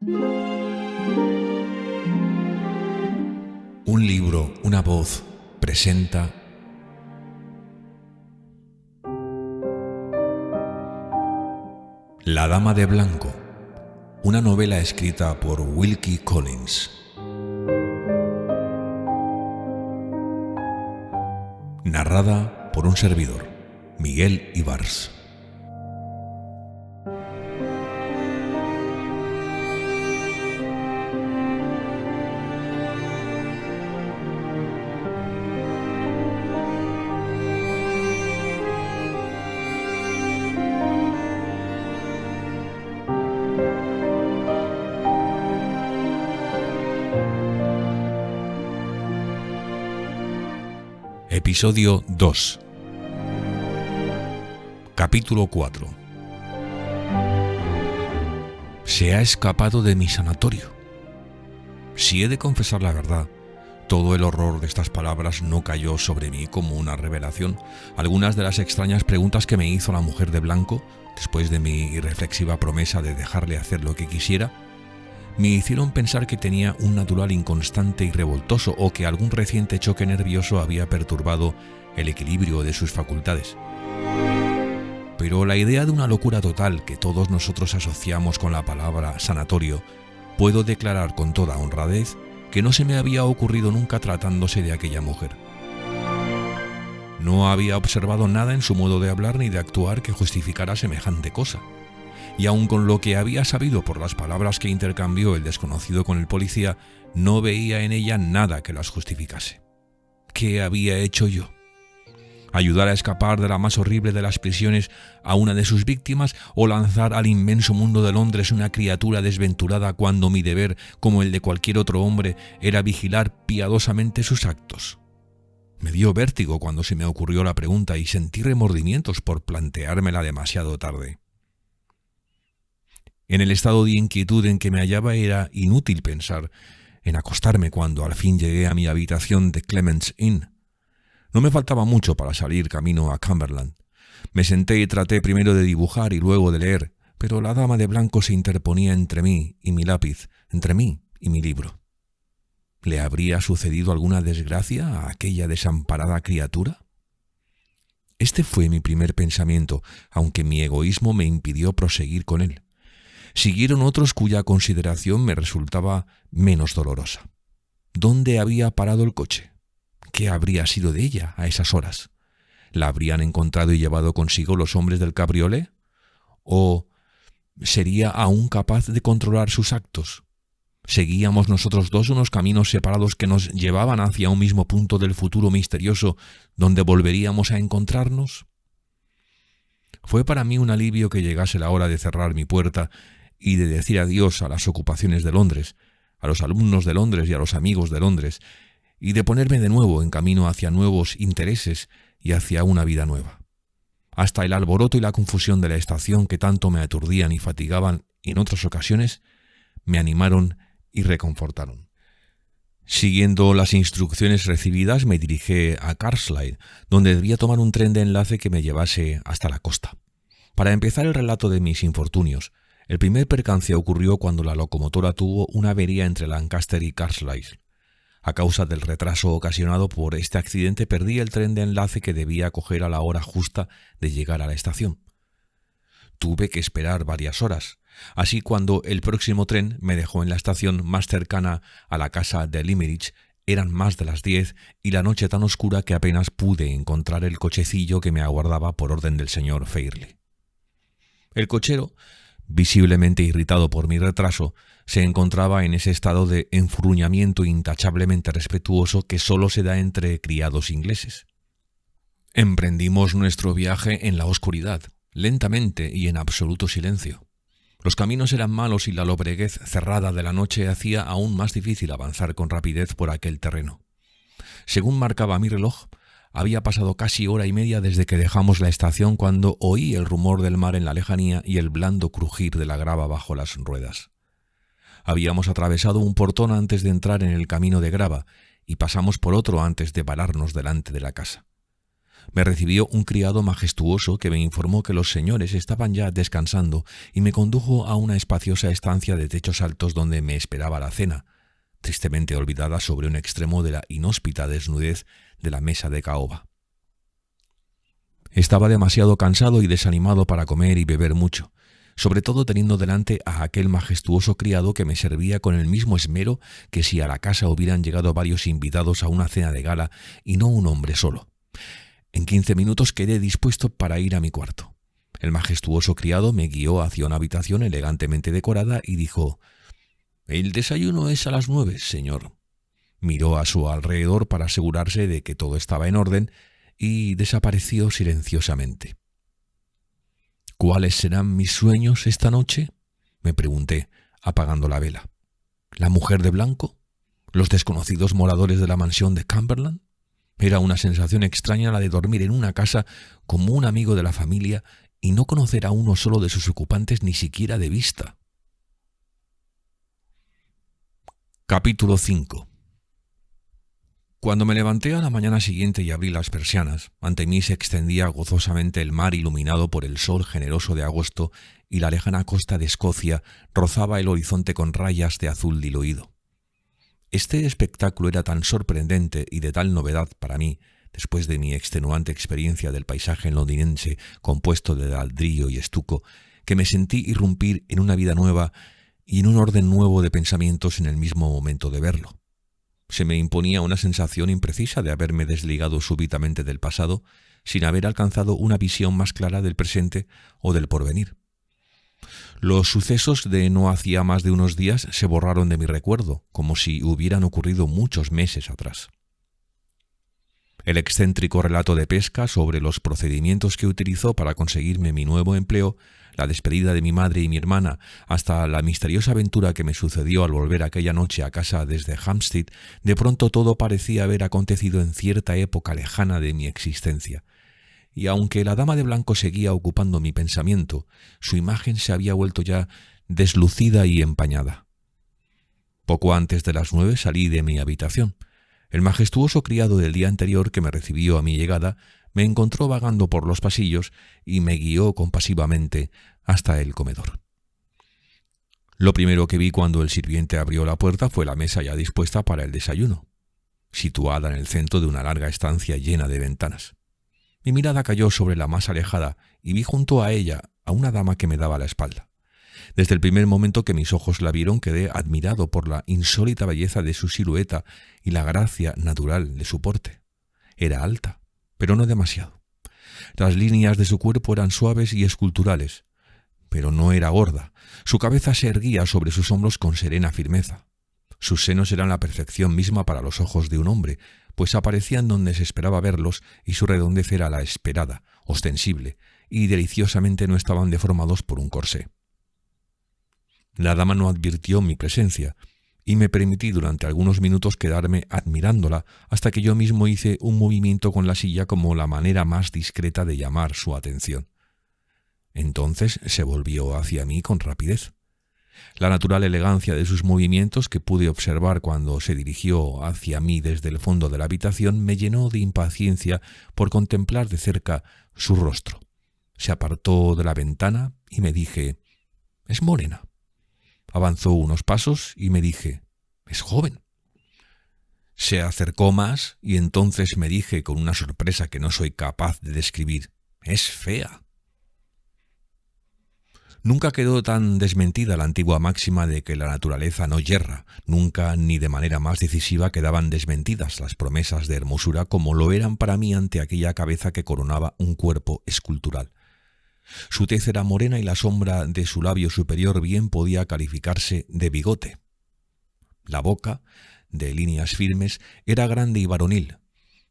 Un libro, una voz, presenta La Dama de Blanco, una novela escrita por Wilkie Collins. Narrada por un servidor, Miguel Ibars. Episodio 2. Capítulo 4. Se ha escapado de mi sanatorio. Si he de confesar la verdad, todo el horror de estas palabras no cayó sobre mí como una revelación. Algunas de las extrañas preguntas que me hizo la mujer de blanco, después de mi irreflexiva promesa de dejarle hacer lo que quisiera, me hicieron pensar que tenía un natural inconstante y revoltoso o que algún reciente choque nervioso había perturbado el equilibrio de sus facultades. Pero la idea de una locura total que todos nosotros asociamos con la palabra sanatorio, puedo declarar con toda honradez que no se me había ocurrido nunca tratándose de aquella mujer. No había observado nada en su modo de hablar ni de actuar que justificara semejante cosa. Y aun con lo que había sabido por las palabras que intercambió el desconocido con el policía, no veía en ella nada que las justificase. ¿Qué había hecho yo? ¿Ayudar a escapar de la más horrible de las prisiones a una de sus víctimas o lanzar al inmenso mundo de Londres una criatura desventurada cuando mi deber, como el de cualquier otro hombre, era vigilar piadosamente sus actos? Me dio vértigo cuando se me ocurrió la pregunta y sentí remordimientos por planteármela demasiado tarde. En el estado de inquietud en que me hallaba era inútil pensar en acostarme cuando al fin llegué a mi habitación de Clement's Inn. No me faltaba mucho para salir camino a Cumberland. Me senté y traté primero de dibujar y luego de leer, pero la dama de blanco se interponía entre mí y mi lápiz, entre mí y mi libro. ¿Le habría sucedido alguna desgracia a aquella desamparada criatura? Este fue mi primer pensamiento, aunque mi egoísmo me impidió proseguir con él. Siguieron otros cuya consideración me resultaba menos dolorosa. ¿Dónde había parado el coche? ¿Qué habría sido de ella a esas horas? ¿La habrían encontrado y llevado consigo los hombres del cabriolé? ¿O sería aún capaz de controlar sus actos? ¿Seguíamos nosotros dos unos caminos separados que nos llevaban hacia un mismo punto del futuro misterioso donde volveríamos a encontrarnos? Fue para mí un alivio que llegase la hora de cerrar mi puerta y de decir adiós a las ocupaciones de Londres, a los alumnos de Londres y a los amigos de Londres, y de ponerme de nuevo en camino hacia nuevos intereses y hacia una vida nueva. Hasta el alboroto y la confusión de la estación que tanto me aturdían y fatigaban en otras ocasiones, me animaron y reconfortaron. Siguiendo las instrucciones recibidas, me dirigí a Carlisle, donde debía tomar un tren de enlace que me llevase hasta la costa. Para empezar el relato de mis infortunios, el primer percance ocurrió cuando la locomotora tuvo una avería entre Lancaster y Carlisle. A causa del retraso ocasionado por este accidente, perdí el tren de enlace que debía coger a la hora justa de llegar a la estación. Tuve que esperar varias horas. Así, cuando el próximo tren me dejó en la estación más cercana a la casa de Limerick, eran más de las 10 y la noche tan oscura que apenas pude encontrar el cochecillo que me aguardaba por orden del señor Fairley. El cochero, visiblemente irritado por mi retraso, se encontraba en ese estado de enfurruñamiento intachablemente respetuoso que solo se da entre criados ingleses. Emprendimos nuestro viaje en la oscuridad, lentamente y en absoluto silencio. Los caminos eran malos y la lobreguez cerrada de la noche hacía aún más difícil avanzar con rapidez por aquel terreno. Según marcaba mi reloj, había pasado casi hora y media desde que dejamos la estación cuando oí el rumor del mar en la lejanía y el blando crujir de la grava bajo las ruedas. Habíamos atravesado un portón antes de entrar en el camino de grava y pasamos por otro antes de pararnos delante de la casa. Me recibió un criado majestuoso que me informó que los señores estaban ya descansando y me condujo a una espaciosa estancia de techos altos donde me esperaba la cena, tristemente olvidada sobre un extremo de la inhóspita desnudez de la mesa de caoba. Estaba demasiado cansado y desanimado para comer y beber mucho, sobre todo teniendo delante a aquel majestuoso criado que me servía con el mismo esmero que si a la casa hubieran llegado varios invitados a una cena de gala y no un hombre solo. En 15 minutos quedé dispuesto para ir a mi cuarto. El majestuoso criado me guió hacia una habitación elegantemente decorada y dijo: «El desayuno es a las 9, señor». Miró a su alrededor para asegurarse de que todo estaba en orden y desapareció silenciosamente. «¿Cuáles serán mis sueños esta noche?», me pregunté, apagando la vela. ¿La mujer de blanco? ¿Los desconocidos moradores de la mansión de Cumberland? Era una sensación extraña la de dormir en una casa como un amigo de la familia y no conocer a uno solo de sus ocupantes ni siquiera de vista. Capítulo 5. Cuando me levanté a la mañana siguiente y abrí las persianas, ante mí se extendía gozosamente el mar iluminado por el sol generoso de agosto y la lejana costa de Escocia rozaba el horizonte con rayas de azul diluido. Este espectáculo era tan sorprendente y de tal novedad para mí, después de mi extenuante experiencia del paisaje londinense compuesto de ladrillo y estuco, que me sentí irrumpir en una vida nueva y en un orden nuevo de pensamientos en el mismo momento de verlo. Se me imponía una sensación imprecisa de haberme desligado súbitamente del pasado, sin haber alcanzado una visión más clara del presente o del porvenir. Los sucesos de no hacía más de unos días se borraron de mi recuerdo, como si hubieran ocurrido muchos meses atrás. El excéntrico relato de Pesca sobre los procedimientos que utilizó para conseguirme mi nuevo empleo, la despedida de mi madre y mi hermana, hasta la misteriosa aventura que me sucedió al volver aquella noche a casa desde Hampstead, de pronto todo parecía haber acontecido en cierta época lejana de mi existencia. Y aunque la dama de blanco seguía ocupando mi pensamiento, su imagen se había vuelto ya deslucida y empañada. Poco antes de las 9 salí de mi habitación. El majestuoso criado del día anterior que me recibió a mi llegada me encontró vagando por los pasillos y me guió compasivamente hasta el comedor. Lo primero que vi cuando el sirviente abrió la puerta fue la mesa ya dispuesta para el desayuno, situada en el centro de una larga estancia llena de ventanas. Mi mirada cayó sobre la más alejada y vi junto a ella a una dama que me daba la espalda. Desde el primer momento que mis ojos la vieron quedé admirado por la insólita belleza de su silueta y la gracia natural de su porte. Era alta, pero no demasiado. Las líneas de su cuerpo eran suaves y esculturales, pero no era gorda. Su cabeza se erguía sobre sus hombros con serena firmeza. Sus senos eran la perfección misma para los ojos de un hombre, pues aparecían donde se esperaba verlos y su redondez era la esperada, ostensible, y deliciosamente no estaban deformados por un corsé. La dama no advirtió mi presencia, y me permití durante algunos minutos quedarme admirándola hasta que yo mismo hice un movimiento con la silla como la manera más discreta de llamar su atención. Entonces se volvió hacia mí con rapidez. La natural elegancia de sus movimientos que pude observar cuando se dirigió hacia mí desde el fondo de la habitación me llenó de impaciencia por contemplar de cerca su rostro. Se apartó de la ventana y me dije: «Es morena». Avanzó unos pasos y me dije: «Es joven». Se acercó más y entonces me dije con una sorpresa que no soy capaz de describir: «Es fea». Nunca quedó tan desmentida la antigua máxima de que la naturaleza no yerra, nunca ni de manera más decisiva quedaban desmentidas las promesas de hermosura como lo eran para mí ante aquella cabeza que coronaba un cuerpo escultural. Su tez era morena y la sombra de su labio superior bien podía calificarse de bigote. La boca, de líneas firmes, era grande y varonil.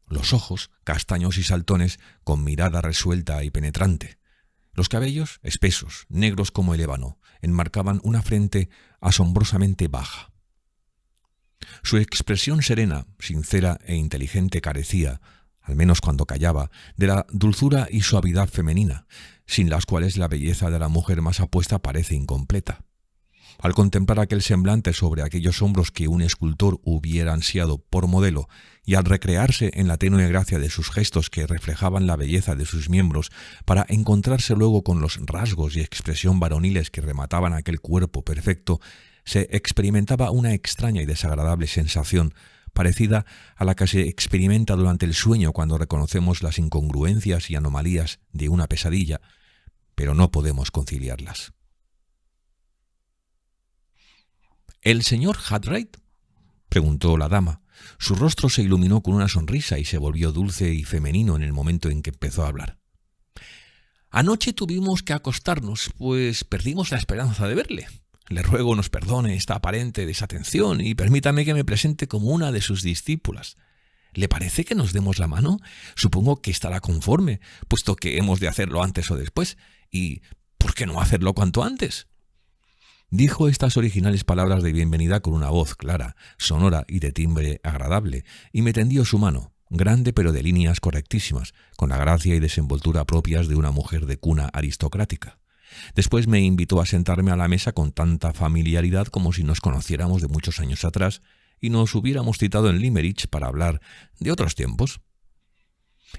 Los ojos, castaños y saltones, con mirada resuelta y penetrante. Los cabellos, espesos, negros como el ébano, enmarcaban una frente asombrosamente baja. Su expresión serena, sincera e inteligente carecía, al menos cuando callaba, de la dulzura y suavidad femenina, sin las cuales la belleza de la mujer más apuesta parece incompleta. Al contemplar aquel semblante sobre aquellos hombros que un escultor hubiera ansiado por modelo, y al recrearse en la tenue gracia de sus gestos que reflejaban la belleza de sus miembros, para encontrarse luego con los rasgos y expresión varoniles que remataban aquel cuerpo perfecto, se experimentaba una extraña y desagradable sensación, parecida a la que se experimenta durante el sueño cuando reconocemos las incongruencias y anomalías de una pesadilla, pero no podemos conciliarlas. ¿El señor Hartright?, preguntó la dama. Su rostro se iluminó con una sonrisa y se volvió dulce y femenino en el momento en que empezó a hablar. Anoche tuvimos que acostarnos, pues perdimos la esperanza de verle. Le ruego nos perdone esta aparente desatención y permítame que me presente como una de sus discípulas. ¿Le parece que nos demos la mano? Supongo que estará conforme, puesto que hemos de hacerlo antes o después. ¿Y por qué no hacerlo cuanto antes? Dijo estas originales palabras de bienvenida con una voz clara, sonora y de timbre agradable, y me tendió su mano, grande pero de líneas correctísimas, con la gracia y desenvoltura propias de una mujer de cuna aristocrática. Después me invitó a sentarme a la mesa con tanta familiaridad como si nos conociéramos de muchos años atrás y nos hubiéramos citado en Limerick para hablar de otros tiempos.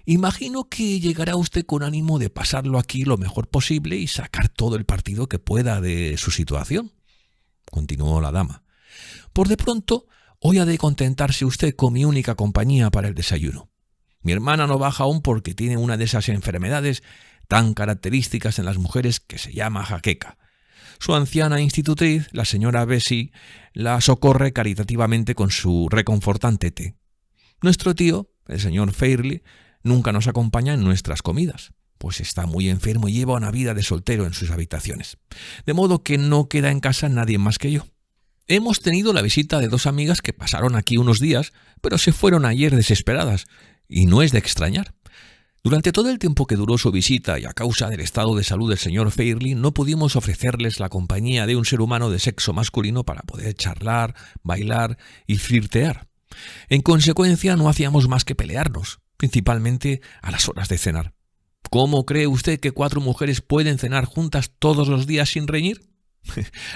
Imagino que llegará usted con ánimo de pasarlo aquí lo mejor posible y sacar todo el partido que pueda de su situación, continuó la dama. Por de pronto, hoy ha de contentarse usted con mi única compañía para el desayuno. Mi hermana no baja aún porque tiene una de esas enfermedades tan características en las mujeres que se llama jaqueca. Su anciana institutriz, la señora Bessie, la socorre caritativamente con su reconfortante té. Nuestro tío, el señor Fairley, nunca nos acompaña en nuestras comidas, pues está muy enfermo y lleva una vida de soltero en sus habitaciones, de modo que no queda en casa nadie más que yo. Hemos tenido la visita de 2 amigas que pasaron aquí unos días, pero se fueron ayer desesperadas, y no es de extrañar. Durante todo el tiempo que duró su visita y a causa del estado de salud del señor Fairley, no pudimos ofrecerles la compañía de un ser humano de sexo masculino para poder charlar, bailar y flirtear. En consecuencia, no hacíamos más que pelearnos, principalmente a las horas de cenar. ¿Cómo cree usted que 4 mujeres pueden cenar juntas todos los días sin reñir?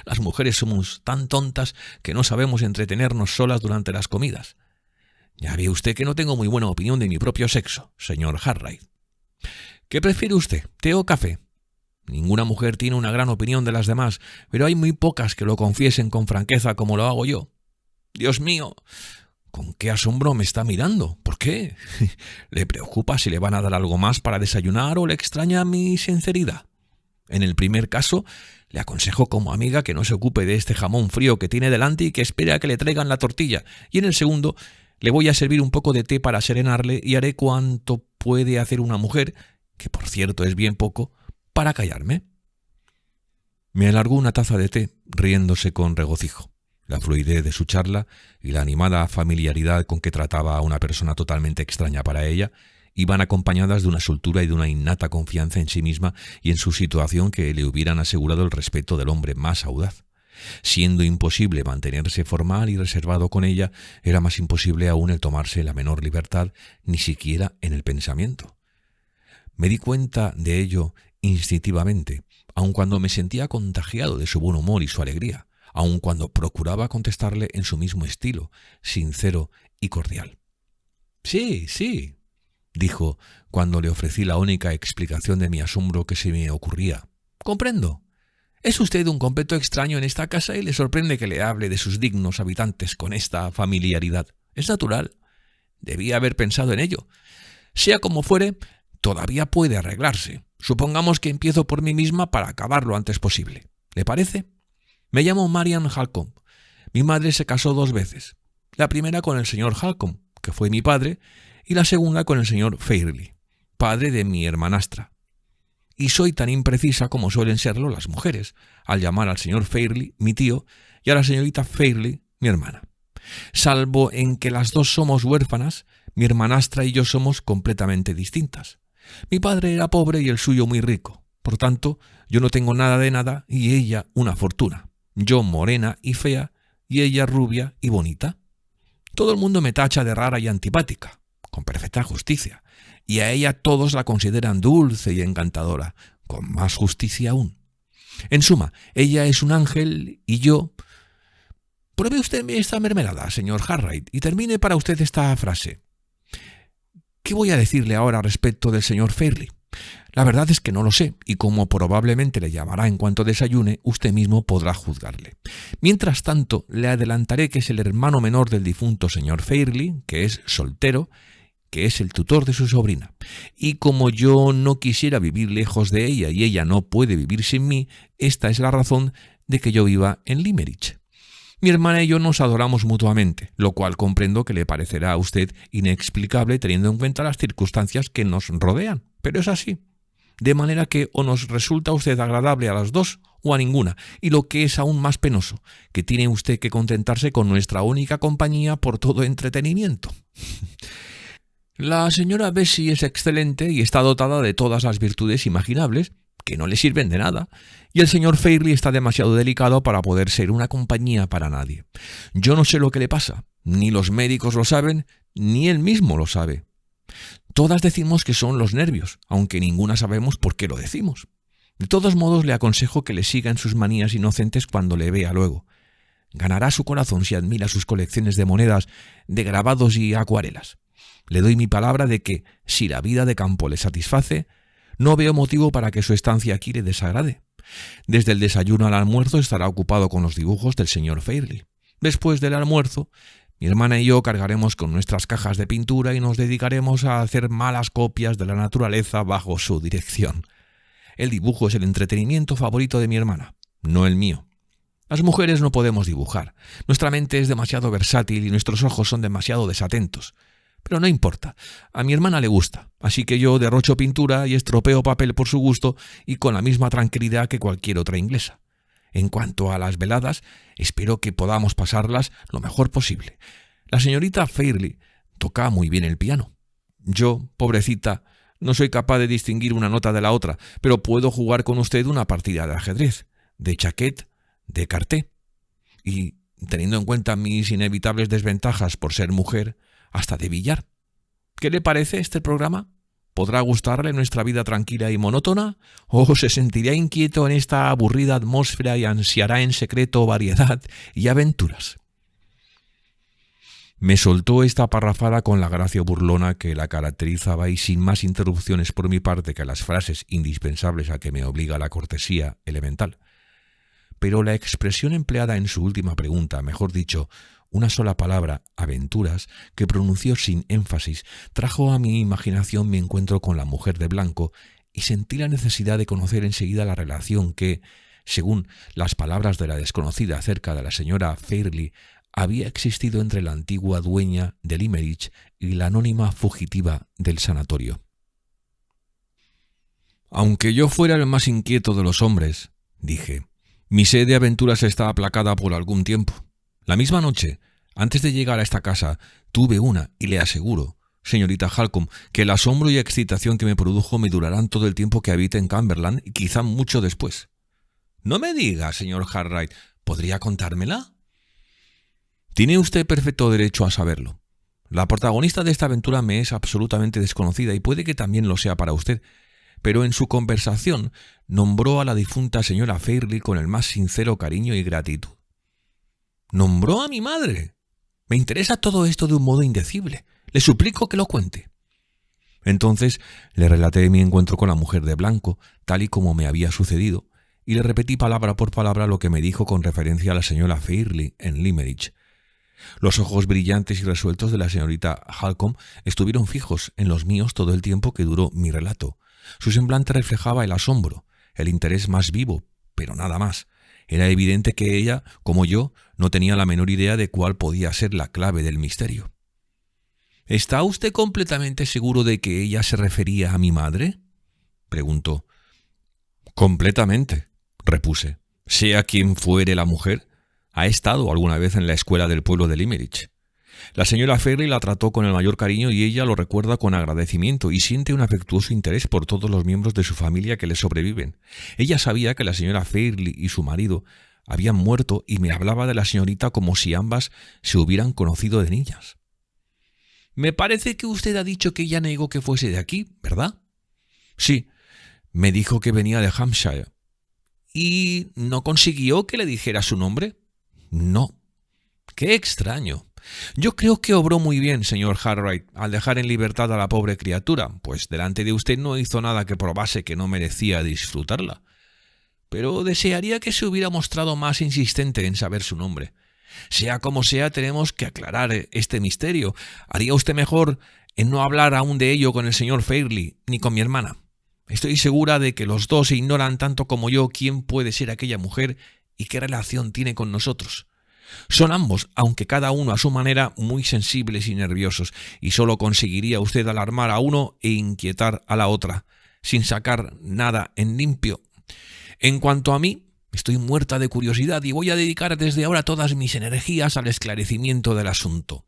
Las mujeres somos tan tontas que no sabemos entretenernos solas durante las comidas. Ya ve usted que no tengo muy buena opinión de mi propio sexo, señor Hartright. ¿Qué prefiere usted, té o café? Ninguna mujer tiene una gran opinión de las demás, pero hay muy pocas que lo confiesen con franqueza como lo hago yo. Dios mío, ¿con qué asombro me está mirando? ¿Por qué? ¿Le preocupa si le van a dar algo más para desayunar o le extraña mi sinceridad? En el primer caso, le aconsejo como amiga que no se ocupe de este jamón frío que tiene delante y que espere a que le traigan la tortilla. Y en el segundo, le voy a servir un poco de té para serenarle y haré cuanto puede hacer una mujer, que por cierto es bien poco, para callarme. Me alargó una taza de té, riéndose con regocijo. La fluidez de su charla y la animada familiaridad con que trataba a una persona totalmente extraña para ella iban acompañadas de una soltura y de una innata confianza en sí misma y en su situación que le hubieran asegurado el respeto del hombre más audaz. Siendo imposible mantenerse formal y reservado con ella, era más imposible aún el tomarse la menor libertad, ni siquiera en el pensamiento. Me di cuenta de ello instintivamente, aun cuando me sentía contagiado de su buen humor y su alegría, aun cuando procuraba contestarle en su mismo estilo, sincero y cordial. Sí, sí, dijo cuando le ofrecí la única explicación de mi asombro que se me ocurría. Comprendo. Es usted un completo extraño en esta casa y le sorprende que le hable de sus dignos habitantes con esta familiaridad. Es natural. Debía haber pensado en ello. Sea como fuere, todavía puede arreglarse. Supongamos que empiezo por mí misma para acabar lo antes posible. ¿Le parece? Me llamo Marian Halcombe. Mi madre se casó 2 veces. La primera con el señor Halcombe, que fue mi padre, y la segunda con el señor Fairley, padre de mi hermanastra. Y soy tan imprecisa como suelen serlo las mujeres, al llamar al señor Fairley mi tío y a la señorita Fairley mi hermana. Salvo en que las 2 somos huérfanas, mi hermanastra y yo somos completamente distintas. Mi padre era pobre y el suyo muy rico. Por tanto, yo no tengo nada de nada y ella una fortuna. Yo morena y fea y ella rubia y bonita. Todo el mundo me tacha de rara y antipática, con perfecta justicia, y a ella todos la consideran dulce y encantadora, con más justicia aún. En suma, ella es un ángel y yo... Pruebe usted esta mermelada, señor Harright, y termine para usted esta frase. ¿Qué voy a decirle ahora respecto del señor Fairley? La verdad es que no lo sé, y como probablemente le llamará en cuanto desayune, usted mismo podrá juzgarle. Mientras tanto, le adelantaré que es el hermano menor del difunto señor Fairley, que es soltero, que es el tutor de su sobrina. Y como yo no quisiera vivir lejos de ella y ella no puede vivir sin mí, esta es la razón de que yo viva en Limerick. Mi hermana y yo nos adoramos mutuamente, lo cual comprendo que le parecerá a usted inexplicable teniendo en cuenta las circunstancias que nos rodean, pero es así. De manera que o nos resulta usted agradable a las dos o a ninguna, y lo que es aún más penoso, que tiene usted que contentarse con nuestra única compañía por todo entretenimiento. La señora Bessie es excelente y está dotada de todas las virtudes imaginables, que no le sirven de nada, y el señor Fairley está demasiado delicado para poder ser una compañía para nadie. Yo no sé lo que le pasa, ni los médicos lo saben, ni él mismo lo sabe. Todas decimos que son los nervios, aunque ninguna sabemos por qué lo decimos. De todos modos, le aconsejo que le siga en sus manías inocentes cuando le vea luego. Ganará su corazón si admira sus colecciones de monedas, de grabados y acuarelas. Le doy mi palabra de que, si la vida de campo le satisface, no veo motivo para que su estancia aquí le desagrade. Desde el desayuno al almuerzo estará ocupado con los dibujos del señor Fairley. Después del almuerzo, mi hermana y yo cargaremos con nuestras cajas de pintura y nos dedicaremos a hacer malas copias de la naturaleza bajo su dirección. El dibujo es el entretenimiento favorito de mi hermana, no el mío. Las mujeres no podemos dibujar. Nuestra mente es demasiado versátil y nuestros ojos son demasiado desatentos. Pero no importa, a mi hermana le gusta, así que yo derrocho pintura y estropeo papel por su gusto y con la misma tranquilidad que cualquier otra inglesa. En cuanto a las veladas, espero que podamos pasarlas lo mejor posible. La señorita Fairley toca muy bien el piano. Yo, pobrecita, no soy capaz de distinguir una nota de la otra, pero puedo jugar con usted una partida de ajedrez, de chaquet, de écarté. Y, teniendo en cuenta mis inevitables desventajas por ser mujer, hasta de billar. ¿Qué le parece este programa? ¿Podrá gustarle nuestra vida tranquila y monótona? ¿O se sentirá inquieto en esta aburrida atmósfera y ansiará en secreto variedad y aventuras? Me soltó esta parrafada con la gracia burlona que la caracterizaba y sin más interrupciones por mi parte que las frases indispensables a que me obliga la cortesía elemental. Pero la expresión empleada en su última pregunta, mejor dicho, una sola palabra, aventuras, que pronunció sin énfasis, trajo a mi imaginación mi encuentro con la mujer de blanco y sentí la necesidad de conocer enseguida la relación que, según las palabras de la desconocida acerca de la señora Fairley, había existido entre la antigua dueña de Limerick y la anónima fugitiva del sanatorio. Aunque yo fuera el más inquieto de los hombres, dije, mi sed de aventuras está aplacada por algún tiempo. La misma noche, antes de llegar a esta casa, tuve una, y le aseguro, señorita Halcombe, que el asombro y excitación que me produjo me durarán todo el tiempo que habite en Cumberland y quizá mucho después. No me diga, señor Harright, ¿podría contármela? Tiene usted perfecto derecho a saberlo. La protagonista de esta aventura me es absolutamente desconocida y puede que también lo sea para usted, pero en su conversación nombró a la difunta señora Fairley con el más sincero cariño y gratitud. ¿Nombró a mi madre? Me interesa todo esto de un modo indecible. Le suplico que lo cuente. Entonces le relaté mi encuentro con la mujer de blanco, tal y como me había sucedido, y le repetí palabra por palabra lo que me dijo con referencia a la señora Fairley en Limerick. Los ojos brillantes y resueltos de la señorita Halcombe estuvieron fijos en los míos todo el tiempo que duró mi relato. Su semblante reflejaba el asombro, el interés más vivo, pero nada más. Era evidente que ella, como yo, no tenía la menor idea de cuál podía ser la clave del misterio. ¿Está usted completamente seguro de que ella se refería a mi madre?, preguntó. Completamente, repuse. Sea quien fuere la mujer, ha estado alguna vez en la escuela del pueblo de Limerick. La señora Fairley la trató con el mayor cariño y ella lo recuerda con agradecimiento y siente un afectuoso interés por todos los miembros de su familia que le sobreviven. Ella sabía que la señora Fairley y su marido habían muerto y me hablaba de la señorita como si ambas se hubieran conocido de niñas. Me parece que usted ha dicho que ella negó que fuese de aquí, ¿verdad? Sí, me dijo que venía de Hampshire. ¿Y no consiguió que le dijera su nombre? No. ¡Qué extraño! Yo creo que obró muy bien, señor Harright, al dejar en libertad a la pobre criatura, pues delante de usted no hizo nada que probase que no merecía disfrutarla. Pero desearía que se hubiera mostrado más insistente en saber su nombre. Sea como sea, tenemos que aclarar este misterio. ¿Haría usted mejor en no hablar aún de ello con el señor Fairley ni con mi hermana? Estoy segura de que los dos ignoran tanto como yo quién puede ser aquella mujer y qué relación tiene con nosotros. Son ambos, aunque cada uno a su manera, muy sensibles y nerviosos, y solo conseguiría usted alarmar a uno e inquietar a la otra, sin sacar nada en limpio. En cuanto a mí, estoy muerta de curiosidad y voy a dedicar desde ahora todas mis energías al esclarecimiento del asunto.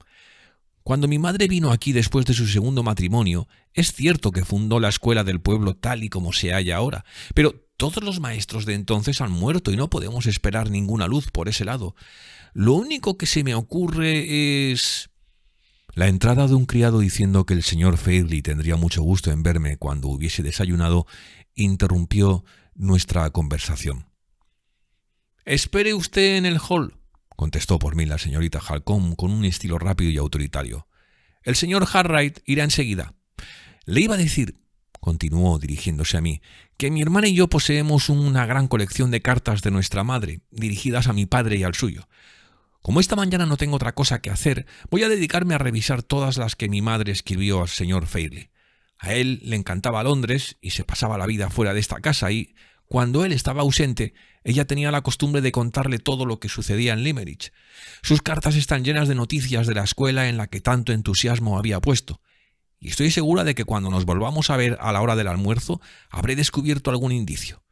Cuando mi madre vino aquí después de su segundo matrimonio, es cierto que fundó la escuela del pueblo tal y como se halla ahora, pero todos los maestros de entonces han muerto y no podemos esperar ninguna luz por ese lado. Lo único que se me ocurre es... La entrada de un criado diciendo que el señor Fairley tendría mucho gusto en verme cuando hubiese desayunado interrumpió nuestra conversación. «Espere usted en el hall», contestó por mí la señorita Halcombe con un estilo rápido y autoritario. «El señor Harright irá enseguida. Le iba a decir», continuó dirigiéndose a mí, «que mi hermana y yo poseemos una gran colección de cartas de nuestra madre, dirigidas a mi padre y al suyo. Como esta mañana no tengo otra cosa que hacer, voy a dedicarme a revisar todas las que mi madre escribió al señor Fairley. A él le encantaba Londres y se pasaba la vida fuera de esta casa y, cuando él estaba ausente, ella tenía la costumbre de contarle todo lo que sucedía en Limerick. Sus cartas están llenas de noticias de la escuela en la que tanto entusiasmo había puesto. Y estoy segura de que cuando nos volvamos a ver a la hora del almuerzo, habré descubierto algún indicio.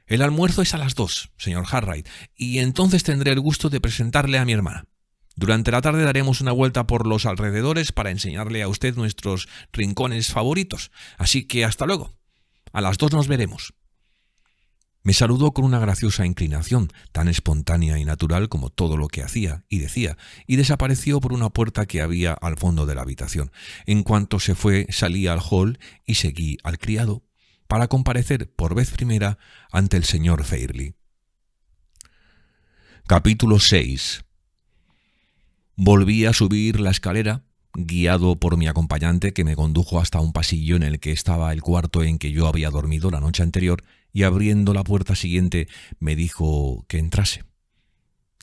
El almuerzo es a las 2, señor Harright, y entonces tendré el gusto de presentarle a mi hermana. Durante la tarde daremos una vuelta por los alrededores para enseñarle a usted nuestros rincones favoritos. Así que hasta luego. A las 2 nos veremos». Me saludó con una graciosa inclinación, tan espontánea y natural como todo lo que hacía y decía, y desapareció por una puerta que había al fondo de la habitación. En cuanto se fue, salí al hall y seguí al criado para comparecer por vez primera ante el señor Fairley. Capítulo 6. Volví a subir la escalera, guiado por mi acompañante que me condujo hasta un pasillo en el que estaba el cuarto en que yo había dormido la noche anterior, y abriendo la puerta siguiente me dijo que entrase.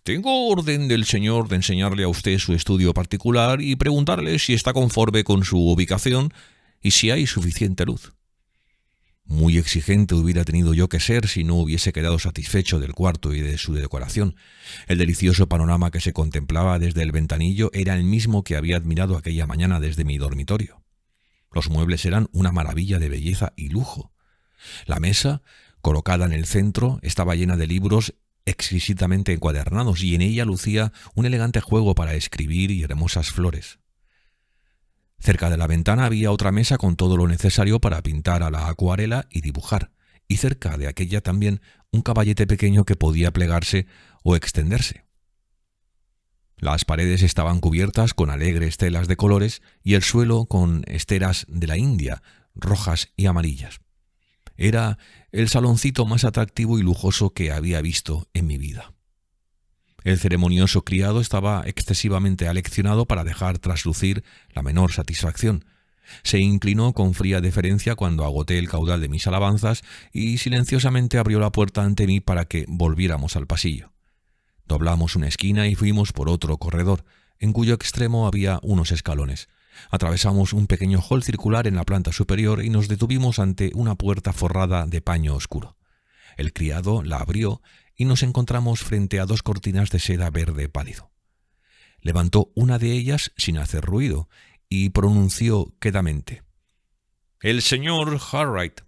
«Tengo orden del señor de enseñarle a usted su estudio particular y preguntarle si está conforme con su ubicación y si hay suficiente luz». Muy exigente hubiera tenido yo que ser si no hubiese quedado satisfecho del cuarto y de su decoración. El delicioso panorama que se contemplaba desde el ventanillo era el mismo que había admirado aquella mañana desde mi dormitorio. Los muebles eran una maravilla de belleza y lujo. La mesa, colocada en el centro, estaba llena de libros exquisitamente encuadernados y en ella lucía un elegante juego para escribir y hermosas flores. Cerca de la ventana había otra mesa con todo lo necesario para pintar a la acuarela y dibujar, y cerca de aquella también un caballete pequeño que podía plegarse o extenderse. Las paredes estaban cubiertas con alegres telas de colores y el suelo con esteras de la India, rojas y amarillas. Era el saloncito más atractivo y lujoso que había visto en mi vida. El ceremonioso criado estaba excesivamente aleccionado para dejar traslucir la menor satisfacción. Se inclinó con fría deferencia cuando agoté el caudal de mis alabanzas y silenciosamente abrió la puerta ante mí para que volviéramos al pasillo. Doblamos una esquina y fuimos por otro corredor, en cuyo extremo había unos escalones. Atravesamos un pequeño hall circular en la planta superior y nos detuvimos ante una puerta forrada de paño oscuro. El criado la abrió y nos encontramos frente a dos cortinas de seda verde pálido. Levantó una de ellas sin hacer ruido y pronunció quedamente: «El señor Harright»,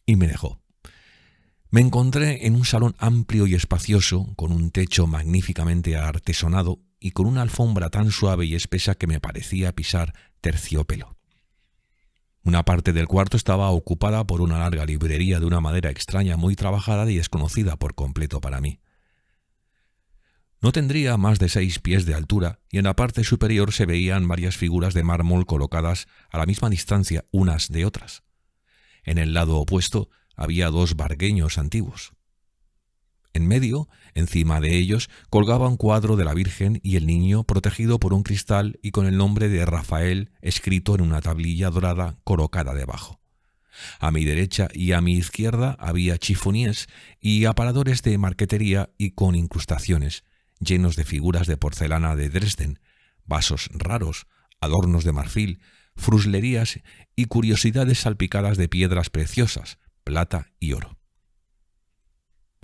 y me dejó. Me encontré en un salón amplio y espacioso, con un techo magníficamente artesonado y con una alfombra tan suave y espesa que me parecía pisar terciopelo. Una parte del cuarto estaba ocupada por una larga librería de una madera extraña, muy trabajada y desconocida por completo para mí. No tendría más de 6 pies de altura y en la parte superior se veían varias figuras de mármol colocadas a la misma distancia unas de otras. En el lado opuesto había 2 vargueños antiguos. En medio, encima de ellos, colgaba un cuadro de la Virgen y el Niño protegido por un cristal y con el nombre de Rafael escrito en una tablilla dorada colocada debajo. A mi derecha y a mi izquierda había chifoniés y aparadores de marquetería y con incrustaciones, llenos de figuras de porcelana de Dresden, vasos raros, adornos de marfil, fruslerías y curiosidades salpicadas de piedras preciosas, plata y oro.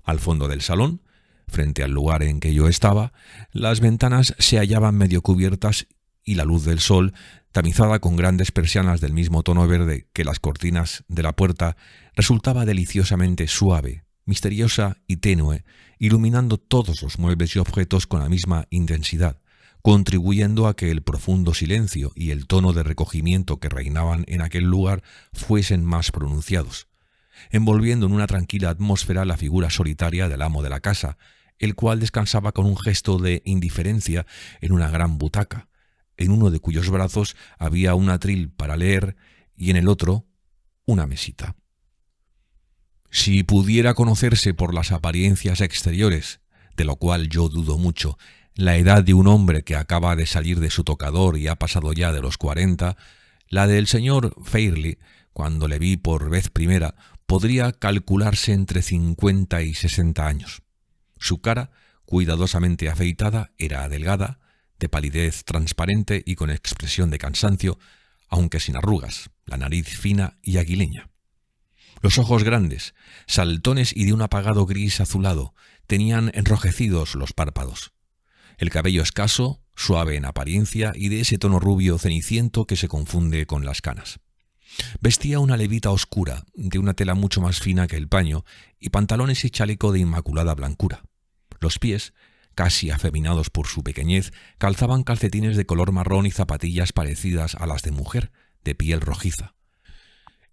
Al fondo del salón, frente al lugar en que yo estaba, las ventanas se hallaban medio cubiertas y la luz del sol, tamizada con grandes persianas del mismo tono verde que las cortinas de la puerta, resultaba deliciosamente suave, misteriosa y tenue, iluminando todos los muebles y objetos con la misma intensidad, contribuyendo a que el profundo silencio y el tono de recogimiento que reinaban en aquel lugar fuesen más pronunciados, envolviendo en una tranquila atmósfera la figura solitaria del amo de la casa, el cual descansaba con un gesto de indiferencia en una gran butaca, en uno de cuyos brazos había un atril para leer y en el otro una mesita. Si pudiera conocerse por las apariencias exteriores, de lo cual yo dudo mucho, la edad de un hombre que acaba de salir de su tocador y ha pasado ya de los 40, la del señor Fairley, cuando le vi por vez primera, podría calcularse entre 50 y 60 años. Su cara, cuidadosamente afeitada, era delgada, de palidez transparente y con expresión de cansancio, aunque sin arrugas, la nariz fina y aguileña. Los ojos grandes, saltones y de un apagado gris azulado, tenían enrojecidos los párpados. El cabello escaso, suave en apariencia y de ese tono rubio ceniciento que se confunde con las canas. Vestía una levita oscura, de una tela mucho más fina que el paño, y pantalones y chaleco de inmaculada blancura. Los pies, casi afeminados por su pequeñez, calzaban calcetines de color marrón y zapatillas parecidas a las de mujer, de piel rojiza.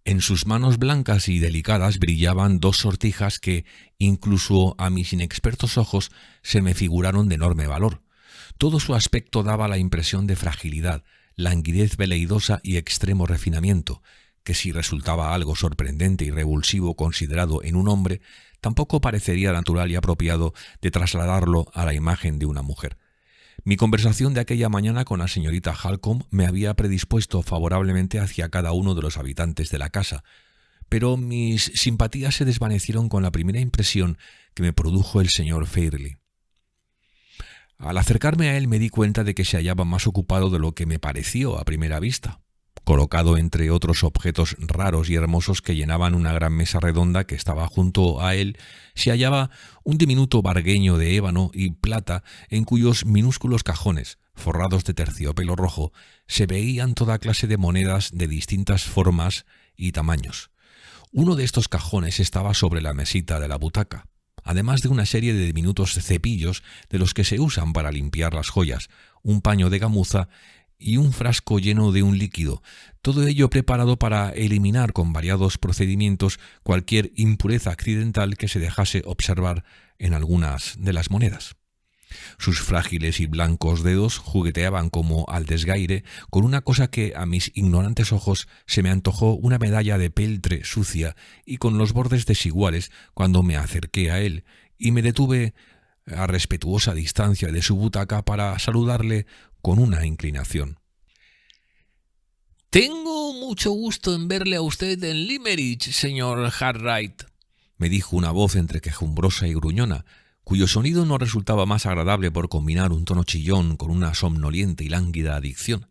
En sus manos blancas y delicadas brillaban dos sortijas que, incluso a mis inexpertos ojos, se me figuraron de enorme valor. Todo su aspecto daba la impresión de fragilidad, languidez veleidosa y extremo refinamiento, que si resultaba algo sorprendente y revulsivo considerado en un hombre, tampoco parecería natural y apropiado de trasladarlo a la imagen de una mujer. Mi conversación de aquella mañana con la señorita Halcombe me había predispuesto favorablemente hacia cada uno de los habitantes de la casa, pero mis simpatías se desvanecieron con la primera impresión que me produjo el señor Fairley. Al acercarme a él me di cuenta de que se hallaba más ocupado de lo que me pareció a primera vista. Colocado entre otros objetos raros y hermosos que llenaban una gran mesa redonda que estaba junto a él, se hallaba un diminuto vargueño de ébano y plata en cuyos minúsculos cajones, forrados de terciopelo rojo, se veían toda clase de monedas de distintas formas y tamaños. Uno de estos cajones estaba sobre la mesita de la butaca, además de una serie de diminutos cepillos de los que se usan para limpiar las joyas, un paño de gamuza y un frasco lleno de un líquido, todo ello preparado para eliminar con variados procedimientos cualquier impureza accidental que se dejase observar en algunas de las monedas. Sus frágiles y blancos dedos jugueteaban como al desgaire con una cosa que a mis ignorantes ojos se me antojó una medalla de peltre sucia y con los bordes desiguales cuando me acerqué a él y me detuve a respetuosa distancia de su butaca para saludarle con una inclinación. «Tengo mucho gusto en verle a usted en Limerick, señor Hartright», me dijo una voz entre quejumbrosa y gruñona, cuyo sonido no resultaba más agradable por combinar un tono chillón con una somnoliente y lánguida adicción.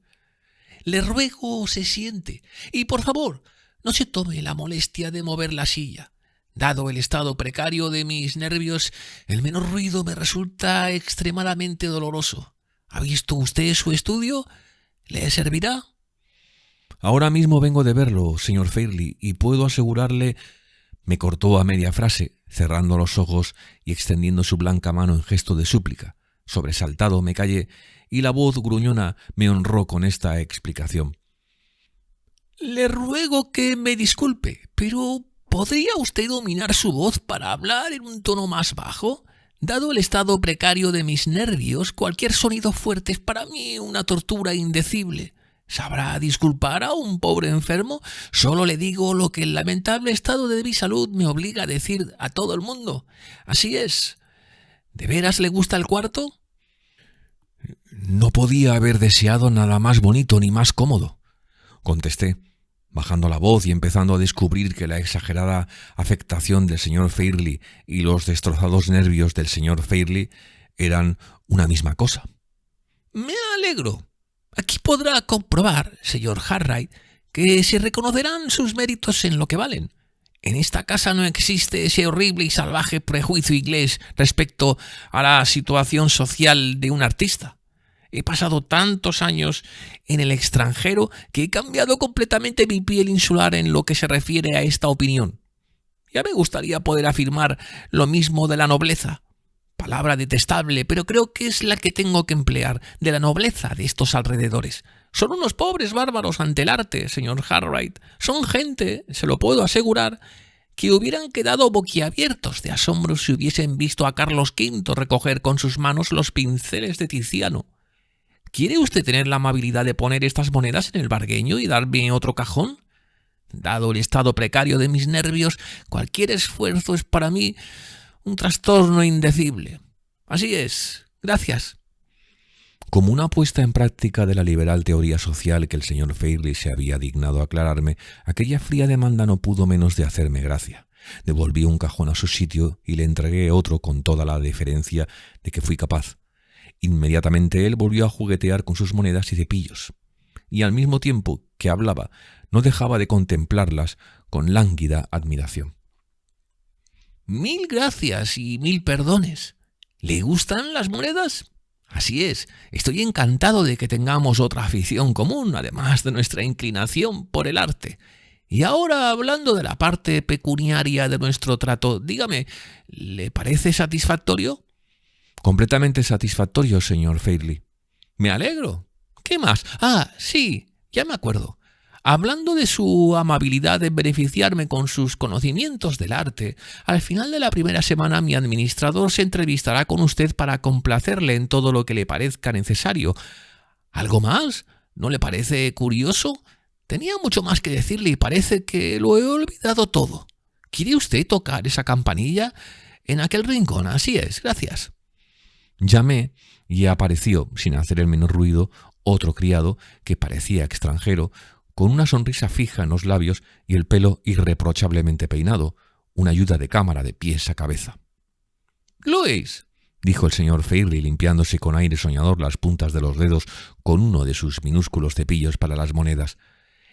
«Le ruego se siente y, por favor, no se tome la molestia de mover la silla. Dado el estado precario de mis nervios, el menor ruido me resulta extremadamente doloroso. ¿Ha visto usted su estudio? ¿Le servirá?» «Ahora mismo vengo de verlo, señor Fairley, y puedo asegurarle…» Me cortó a media frase, cerrando los ojos y extendiendo su blanca mano en gesto de súplica. Sobresaltado me callé y la voz gruñona me honró con esta explicación. «Le ruego que me disculpe, pero ¿podría usted dominar su voz para hablar en un tono más bajo? Dado el estado precario de mis nervios, cualquier sonido fuerte es para mí una tortura indecible. ¿Sabrá disculpar a un pobre enfermo? Solo le digo lo que el lamentable estado de mi salud me obliga a decir a todo el mundo. Así es. ¿De veras le gusta el cuarto? No podía haber deseado nada más bonito ni más cómodo, contesté, bajando la voz y empezando a descubrir que la exagerada afectación del señor Fairley y los destrozados nervios del señor Fairley eran una misma cosa. Me alegro. Aquí podrá comprobar, señor Harright, que se reconocerán sus méritos en lo que valen. En esta casa no existe ese horrible y salvaje prejuicio inglés respecto a la situación social de un artista. He pasado tantos años en el extranjero que he cambiado completamente mi piel insular en lo que se refiere a esta opinión. Ya me gustaría poder afirmar lo mismo de la nobleza. Palabra detestable, pero creo que es la que tengo que emplear, de la nobleza de estos alrededores. Son unos pobres bárbaros ante el arte, señor Harright. Son gente, se lo puedo asegurar, que hubieran quedado boquiabiertos de asombro si hubiesen visto a Carlos V recoger con sus manos los pinceles de Tiziano. ¿Quiere usted tener la amabilidad de poner estas monedas en el vargueño y darme otro cajón? Dado el estado precario de mis nervios, cualquier esfuerzo es para mí un trastorno indecible. Así es. Gracias. Como una puesta en práctica de la liberal teoría social que el señor Fairley se había dignado aclararme, aquella fría demanda no pudo menos de hacerme gracia. Devolví un cajón a su sitio y le entregué otro con toda la deferencia de que fui capaz. Inmediatamente él volvió a juguetear con sus monedas y cepillos, y al mismo tiempo que hablaba no dejaba de contemplarlas con lánguida admiración. Mil gracias y mil perdones. ¿Le gustan las monedas? Así es, estoy encantado de que tengamos otra afición común, además de nuestra inclinación por el arte. Y ahora, hablando de la parte pecuniaria de nuestro trato, dígame, ¿le parece satisfactorio? Completamente satisfactorio, señor Fairley. Me alegro. ¿Qué más? Ah, sí, ya me acuerdo. Hablando de su amabilidad en beneficiarme con sus conocimientos del arte, al final de la primera semana mi administrador se entrevistará con usted para complacerle en todo lo que le parezca necesario. ¿Algo más? ¿No le parece curioso? Tenía mucho más que decirle y parece que lo he olvidado todo. ¿Quiere usted tocar esa campanilla? En aquel rincón, así es, gracias. Llamé y apareció, sin hacer el menor ruido, otro criado que parecía extranjero, con una sonrisa fija en los labios y el pelo irreprochablemente peinado, una ayuda de cámara de pies a cabeza. «Louis», dijo el señor Fairley limpiándose con aire soñador las puntas de los dedos con uno de sus minúsculos cepillos para las monedas.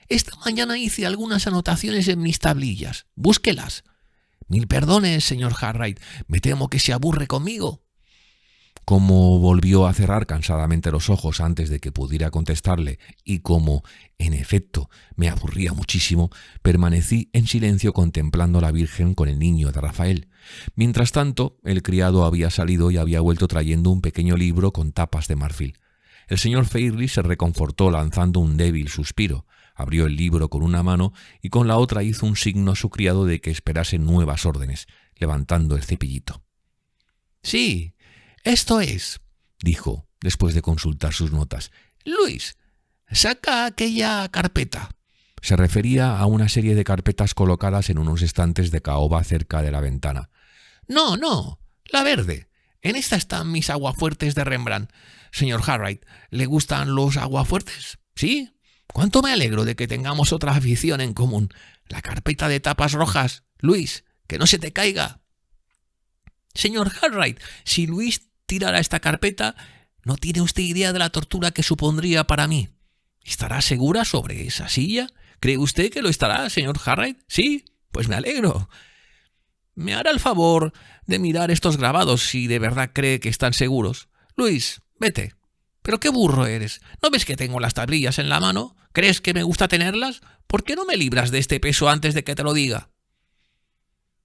«Esta mañana hice algunas anotaciones en mis tablillas. Búsquelas». «Mil perdones, señor Harright. Me temo que se aburre conmigo». Como volvió a cerrar cansadamente los ojos antes de que pudiera contestarle y como, en efecto, me aburría muchísimo, permanecí en silencio contemplando a la Virgen con el niño de Rafael. Mientras tanto, el criado había salido y había vuelto trayendo un pequeño libro con tapas de marfil. El señor Fairley se reconfortó lanzando un débil suspiro, abrió el libro con una mano y con la otra hizo un signo a su criado de que esperase nuevas órdenes, levantando el cepillito. «Sí, esto es», dijo, después de consultar sus notas. «Luis, saca aquella carpeta». Se refería a una serie de carpetas colocadas en unos estantes de caoba cerca de la ventana. «No, la verde. En esta están mis aguafuertes de Rembrandt. Señor Harright, ¿le gustan los aguafuertes? ¿Sí? Cuánto me alegro de que tengamos otra afición en común. La carpeta de tapas rojas. Luis, que no se te caiga». «Señor Harright, si Luis tirara esta carpeta, no tiene usted idea de la tortura que supondría para mí. ¿Estará segura sobre esa silla? ¿Cree usted que lo estará, señor Harright? ¿Sí? Pues me alegro. Me hará el favor de mirar estos grabados si de verdad cree que están seguros. Luis, vete. Pero qué burro eres. ¿No ves que tengo las tablillas en la mano? ¿Crees que me gusta tenerlas? ¿Por qué no me libras de este peso antes de que te lo diga?»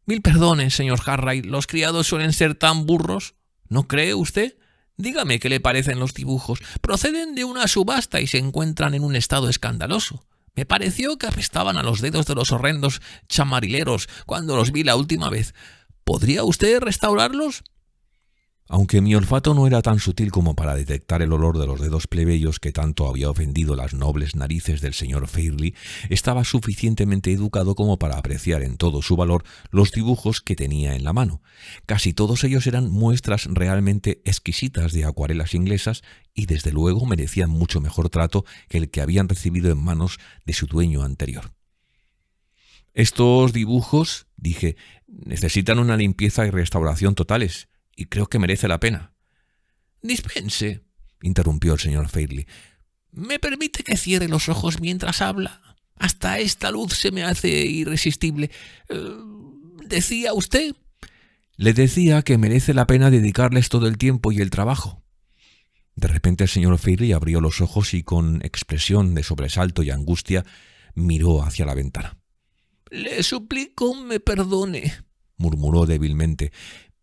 «Mil perdones, señor Harright. Los criados suelen ser tan burros. ¿No cree usted? Dígame qué le parecen los dibujos. Proceden de una subasta y se encuentran en un estado escandaloso. Me pareció que apestaban a los dedos de los horrendos chamarileros cuando los vi la última vez. ¿Podría usted restaurarlos?» Aunque mi olfato no era tan sutil como para detectar el olor de los dedos plebeyos que tanto había ofendido las nobles narices del señor Fairley, estaba suficientemente educado como para apreciar en todo su valor los dibujos que tenía en la mano. Casi todos ellos eran muestras realmente exquisitas de acuarelas inglesas y desde luego merecían mucho mejor trato que el que habían recibido en manos de su dueño anterior. Estos dibujos, dije, necesitan una limpieza y restauración totales, y creo que merece la pena. Dispense, interrumpió el señor Fairley. ¿Me permite que cierre los ojos mientras habla? Hasta esta luz se me hace irresistible. ¿Decía usted? Le decía que merece la pena dedicarles todo el tiempo y el trabajo. De repente el señor Fairley abrió los ojos y con expresión de sobresalto y angustia miró hacia la ventana. Le suplico me perdone, murmuró débilmente,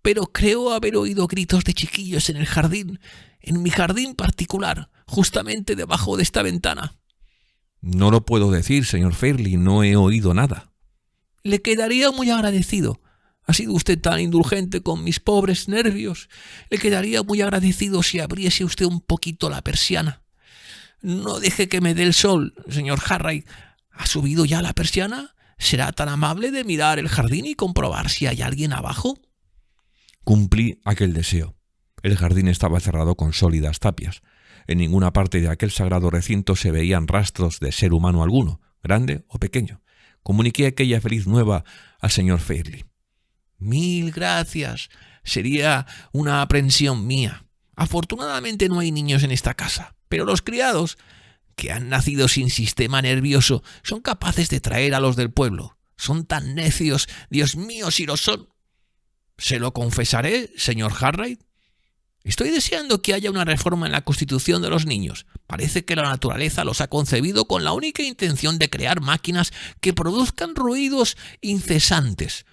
pero creo haber oído gritos de chiquillos en el jardín, en mi jardín particular, justamente debajo de esta ventana. No lo puedo decir, señor Fairley, no he oído nada. Le quedaría muy agradecido. Ha sido usted tan indulgente con mis pobres nervios. Le quedaría muy agradecido si abriese usted un poquito la persiana. No deje que me dé el sol, señor Harry. ¿Ha subido ya la persiana? ¿Será tan amable de mirar el jardín y comprobar si hay alguien abajo? Cumplí aquel deseo. El jardín estaba cerrado con sólidas tapias. En ninguna parte de aquel sagrado recinto se veían rastros de ser humano alguno, grande o pequeño. Comuniqué aquella feliz nueva al señor Fairley. Mil gracias. Sería una aprensión mía. Afortunadamente no hay niños en esta casa, pero los criados, que han nacido sin sistema nervioso, son capaces de traer a los del pueblo. Son tan necios, Dios mío, si lo son. ¿Se lo confesaré, señor Harriet? Estoy deseando que haya una reforma en la constitución de los niños. Parece que la naturaleza los ha concebido con la única intención de crear máquinas que produzcan ruidos incesantes.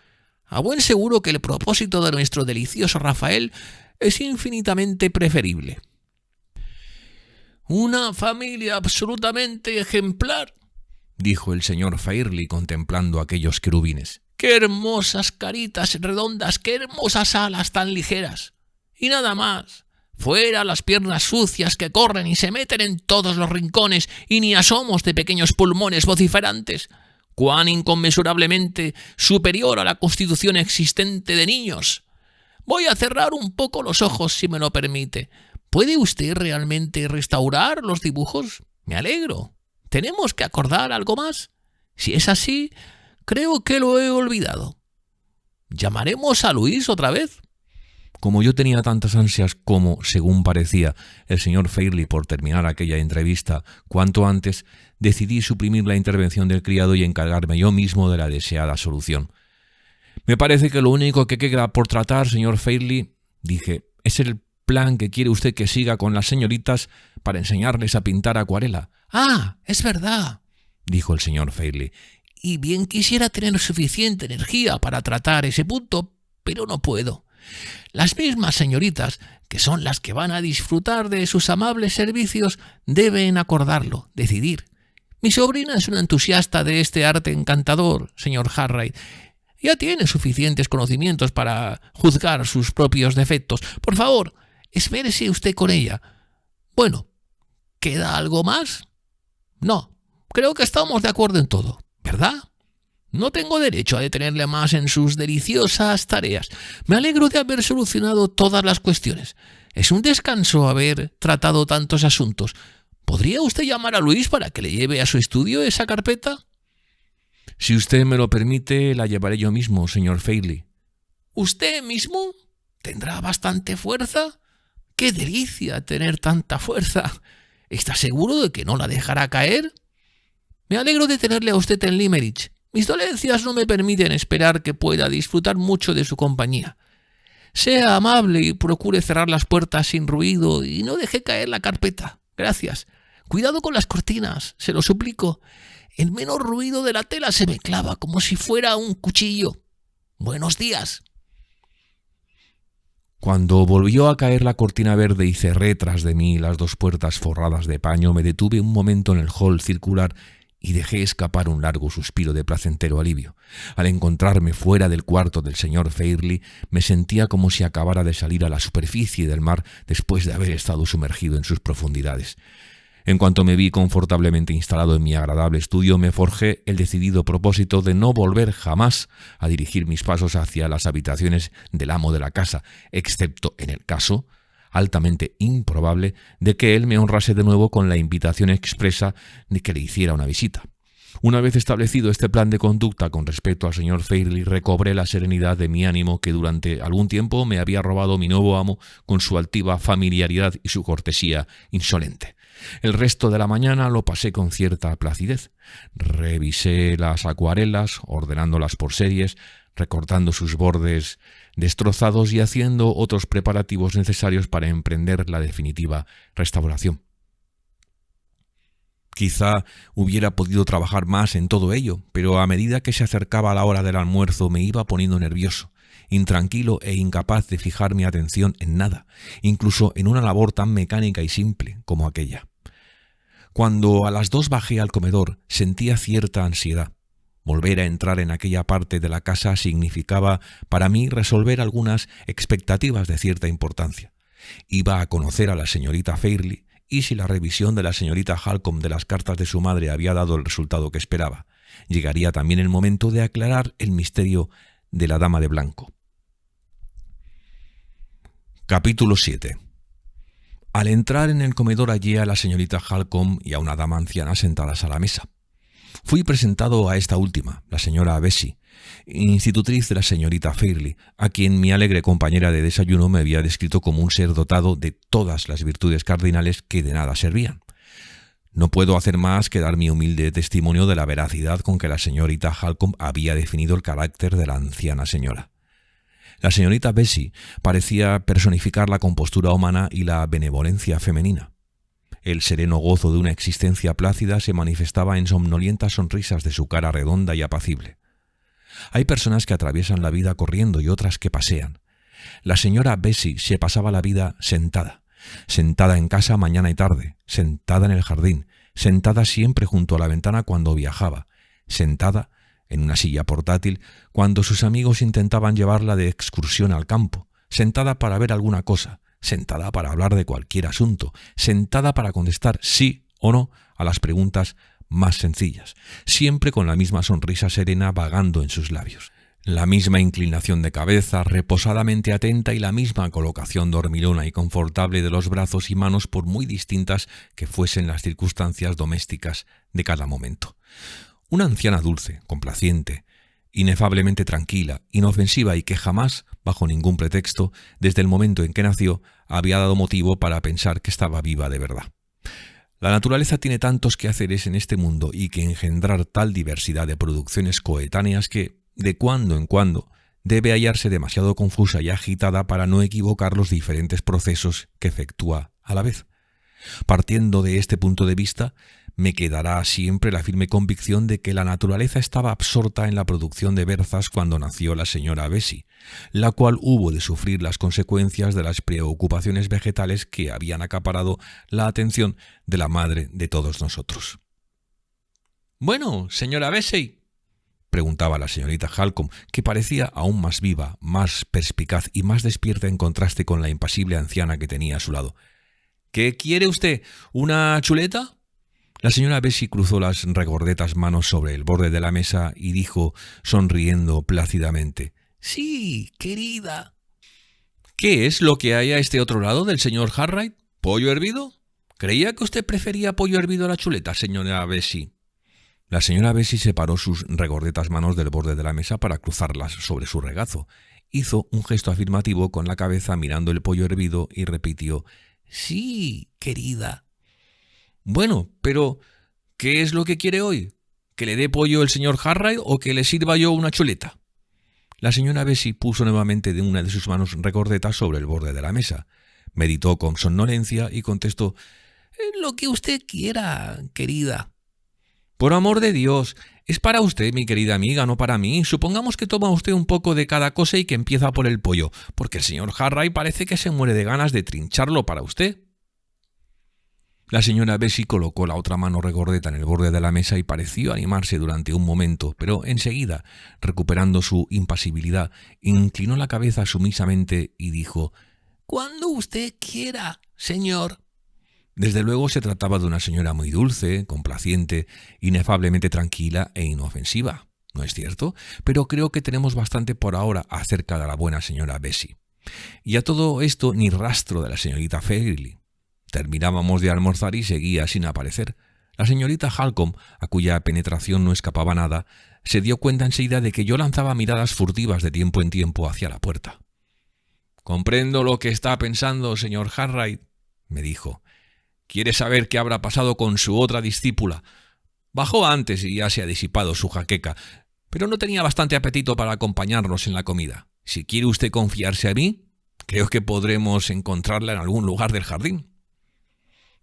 A buen seguro que el propósito de nuestro delicioso Rafael es infinitamente preferible. Una familia absolutamente ejemplar, dijo el señor Fairley contemplando aquellos querubines. ¡Qué hermosas caritas redondas! ¡Qué hermosas alas tan ligeras! Y nada más. Fuera las piernas sucias que corren y se meten en todos los rincones y ni asomos de pequeños pulmones vociferantes. ¡Cuán inconmensurablemente superior a la constitución existente de niños! Voy a cerrar un poco los ojos, si me lo permite. ¿Puede usted realmente restaurar los dibujos? Me alegro. ¿Tenemos que acordar algo más? Si es así, creo que lo he olvidado. ¿Llamaremos a Luis otra vez? Como yo tenía tantas ansias como, según parecía, el señor Fairley por terminar aquella entrevista cuanto antes, decidí suprimir la intervención del criado y encargarme yo mismo de la deseada solución. Me parece que lo único que queda por tratar, señor Fairley, dije, es el plan que quiere usted que siga con las señoritas para enseñarles a pintar acuarela. Ah, es verdad, dijo el señor Fairley. Y bien quisiera tener suficiente energía para tratar ese punto, pero no puedo. Las mismas señoritas, que son las que van a disfrutar de sus amables servicios, deben acordarlo, decidir. Mi sobrina es una entusiasta de este arte encantador, señor Harriet. Ya tiene suficientes conocimientos para juzgar sus propios defectos. Por favor, espérese usted con ella. Bueno, ¿queda algo más? No, creo que estamos de acuerdo en todo, ¿verdad? No tengo derecho a detenerle más en sus deliciosas tareas. Me alegro de haber solucionado todas las cuestiones. Es un descanso haber tratado tantos asuntos. ¿Podría usted llamar a Luis para que le lleve a su estudio esa carpeta? Si usted me lo permite, la llevaré yo mismo, señor Fairley. ¿Usted mismo? ¿Tendrá bastante fuerza? ¡Qué delicia tener tanta fuerza! ¿Está seguro de que no la dejará caer? Me alegro de tenerle a usted en Limerick. Mis dolencias no me permiten esperar que pueda disfrutar mucho de su compañía. Sea amable y procure cerrar las puertas sin ruido y no deje caer la carpeta. Gracias. Cuidado con las cortinas, se lo suplico. El menor ruido de la tela se me clava como si fuera un cuchillo. Buenos días. Cuando volvió a caer la cortina verde y cerré tras de mí las dos puertas forradas de paño, me detuve un momento en el hall circular y dejé escapar un largo suspiro de placentero alivio. Al encontrarme fuera del cuarto del señor Fairley, me sentía como si acabara de salir a la superficie del mar después de haber estado sumergido en sus profundidades. En cuanto me vi confortablemente instalado en mi agradable estudio, me forjé el decidido propósito de no volver jamás a dirigir mis pasos hacia las habitaciones del amo de la casa, excepto en el caso altamente improbable de que él me honrase de nuevo con la invitación expresa de que le hiciera una visita. Una vez establecido este plan de conducta con respecto al señor Fairley, recobré la serenidad de mi ánimo que durante algún tiempo me había robado mi nuevo amo con su altiva familiaridad y su cortesía insolente. El resto de la mañana lo pasé con cierta placidez. Revisé las acuarelas, ordenándolas por series, recortando sus bordes destrozados y haciendo otros preparativos necesarios para emprender la definitiva restauración. Quizá hubiera podido trabajar más en todo ello, pero a medida que se acercaba la hora del almuerzo me iba poniendo nervioso, intranquilo e incapaz de fijar mi atención en nada, incluso en una labor tan mecánica y simple como aquella. Cuando a las 2 bajé al comedor, sentía cierta ansiedad. Volver a entrar en aquella parte de la casa significaba para mí resolver algunas expectativas de cierta importancia. Iba a conocer a la señorita Fairley, y si la revisión de la señorita Halcombe de las cartas de su madre había dado el resultado que esperaba, llegaría también el momento de aclarar el misterio de la dama de blanco. Capítulo 7. Al entrar en el comedor hallé a la señorita Halcombe y a una dama anciana sentadas a la mesa. Fui presentado a esta última, la señora Bessie, institutriz de la señorita Fairley, a quien mi alegre compañera de desayuno me había descrito como un ser dotado de todas las virtudes cardinales que de nada servían. No puedo hacer más que dar mi humilde testimonio de la veracidad con que la señorita Halcombe había definido el carácter de la anciana señora. La señorita Bessie parecía personificar la compostura humana y la benevolencia femenina. El sereno gozo de una existencia plácida se manifestaba en somnolientas sonrisas de su cara redonda y apacible. Hay personas que atraviesan la vida corriendo y otras que pasean. La señora Bessie se pasaba la vida sentada en casa mañana y tarde, sentada en el jardín, sentada siempre junto a la ventana cuando viajaba, sentada en una silla portátil cuando sus amigos intentaban llevarla de excursión al campo, sentada para ver alguna cosa, sentada para hablar de cualquier asunto, sentada para contestar sí o no a las preguntas más sencillas, siempre con la misma sonrisa serena vagando en sus labios, la misma inclinación de cabeza reposadamente atenta y la misma colocación dormilona y confortable de los brazos y manos por muy distintas que fuesen las circunstancias domésticas de cada momento. Una anciana dulce, complaciente, inefablemente tranquila, inofensiva y que jamás, bajo ningún pretexto, desde el momento en que nació, había dado motivo para pensar que estaba viva de verdad. La naturaleza tiene tantos quehaceres en este mundo y que engendrar tal diversidad de producciones coetáneas que, de cuando en cuando, debe hallarse demasiado confusa y agitada para no equivocar los diferentes procesos que efectúa a la vez. Partiendo de este punto de vista, me quedará siempre la firme convicción de que la naturaleza estaba absorta en la producción de berzas cuando nació la señora Bessie, la cual hubo de sufrir las consecuencias de las preocupaciones vegetales que habían acaparado la atención de la madre de todos nosotros. «Bueno, señora Bessie», preguntaba la señorita Halcombe, que parecía aún más viva, más perspicaz y más despierta en contraste con la impasible anciana que tenía a su lado. «¿Qué quiere usted? ¿Una chuleta?» La señora Bessie cruzó las regordetas manos sobre el borde de la mesa y dijo, sonriendo plácidamente, «Sí, querida». «¿Qué es lo que hay a este otro lado del señor Harright? ¿Pollo hervido? Creía que usted prefería pollo hervido a la chuleta, señora Bessie». La señora Bessie separó sus regordetas manos del borde de la mesa para cruzarlas sobre su regazo. Hizo un gesto afirmativo con la cabeza mirando el pollo hervido y repitió, «Sí, querida». «Bueno, pero ¿qué es lo que quiere hoy? ¿Que le dé pollo el señor Harright o que le sirva yo una chuleta?» La señora Bessie puso nuevamente una de sus manos regordetas sobre el borde de la mesa. Meditó con somnolencia y contestó, «Lo que usted quiera, querida». «Por amor de Dios, es para usted, mi querida amiga, no para mí. Supongamos que toma usted un poco de cada cosa y que empieza por el pollo, porque el señor Harright parece que se muere de ganas de trincharlo para usted». La señora Bessie colocó la otra mano regordeta en el borde de la mesa y pareció animarse durante un momento, pero enseguida, recuperando su impasibilidad, inclinó la cabeza sumisamente y dijo: «Cuando usted quiera, señor». Desde luego se trataba de una señora muy dulce, complaciente, inefablemente tranquila e inofensiva, ¿no es cierto? Pero creo que tenemos bastante por ahora acerca de la buena señora Bessie. Y a todo esto ni rastro de la señorita Fairley. Terminábamos de almorzar y seguía sin aparecer. La señorita Halcombe, a cuya penetración no escapaba nada, se dio cuenta enseguida de que yo lanzaba miradas furtivas de tiempo en tiempo hacia la puerta. «Comprendo lo que está pensando, señor Harright», me dijo. «Quiere saber qué habrá pasado con su otra discípula. Bajó antes y ya se ha disipado su jaqueca, pero no tenía bastante apetito para acompañarnos en la comida. Si quiere usted confiarse a mí, creo que podremos encontrarla en algún lugar del jardín».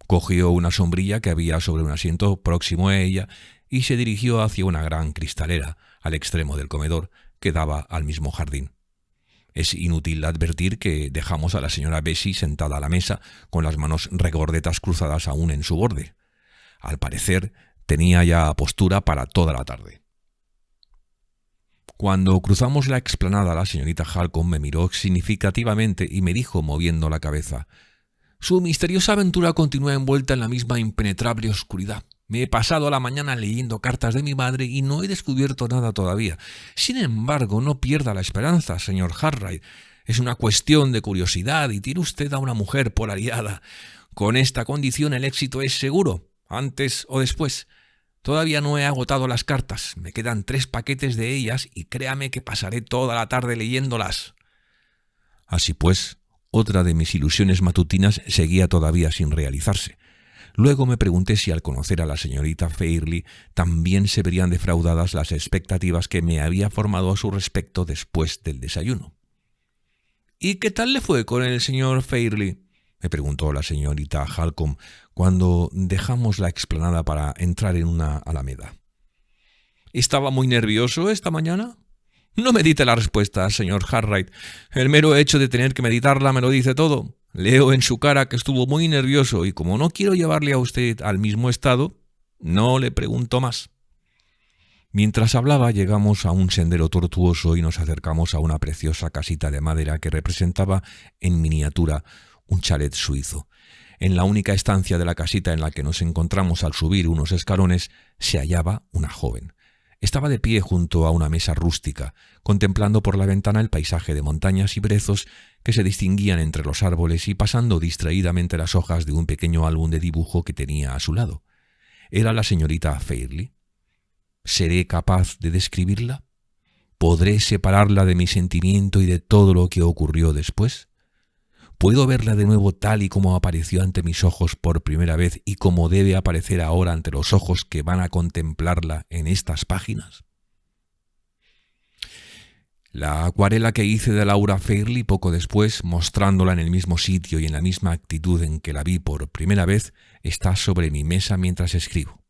Cogió una sombrilla que había sobre un asiento próximo a ella y se dirigió hacia una gran cristalera al extremo del comedor que daba al mismo jardín. Es inútil advertir que dejamos a la señora Bessie sentada a la mesa con las manos regordetas cruzadas aún en su borde. Al parecer, tenía ya postura para toda la tarde. Cuando cruzamos la explanada, la señorita Halcombe me miró significativamente y me dijo, moviendo la cabeza: «Su misteriosa aventura continúa envuelta en la misma impenetrable oscuridad. Me he pasado la mañana leyendo cartas de mi madre y no he descubierto nada todavía. Sin embargo, no pierda la esperanza, señor Harright. Es una cuestión de curiosidad y tiene usted a una mujer polariada. Con esta condición el éxito es seguro, antes o después. Todavía no he agotado las cartas. Me quedan 3 paquetes de ellas y créame que pasaré toda la tarde leyéndolas». Así pues, otra de mis ilusiones matutinas seguía todavía sin realizarse. Luego me pregunté si al conocer a la señorita Fairley también se verían defraudadas las expectativas que me había formado a su respecto después del desayuno. «¿Y qué tal le fue con el señor Fairley?», me preguntó la señorita Halcombe cuando dejamos la explanada para entrar en una alameda. «¿Estaba muy nervioso esta mañana?». «No medite la respuesta, señor Harright. El mero hecho de tener que meditarla me lo dice todo. Leo en su cara que estuvo muy nervioso y como no quiero llevarle a usted al mismo estado, no le pregunto más». Mientras hablaba llegamos a un sendero tortuoso y nos acercamos a una preciosa casita de madera que representaba en miniatura un chalet suizo. En la única estancia de la casita en la que nos encontramos al subir unos escalones se hallaba una joven. Estaba de pie junto a una mesa rústica, contemplando por la ventana el paisaje de montañas y brezos que se distinguían entre los árboles y pasando distraídamente las hojas de un pequeño álbum de dibujo que tenía a su lado. Era la señorita Fairley. ¿Seré capaz de describirla? ¿Podré separarla de mi sentimiento y de todo lo que ocurrió después? ¿Puedo verla de nuevo tal y como apareció ante mis ojos por primera vez y como debe aparecer ahora ante los ojos que van a contemplarla en estas páginas? La acuarela que hice de Laura Fairley poco después, mostrándola en el mismo sitio y en la misma actitud en que la vi por primera vez, está sobre mi mesa mientras escribo.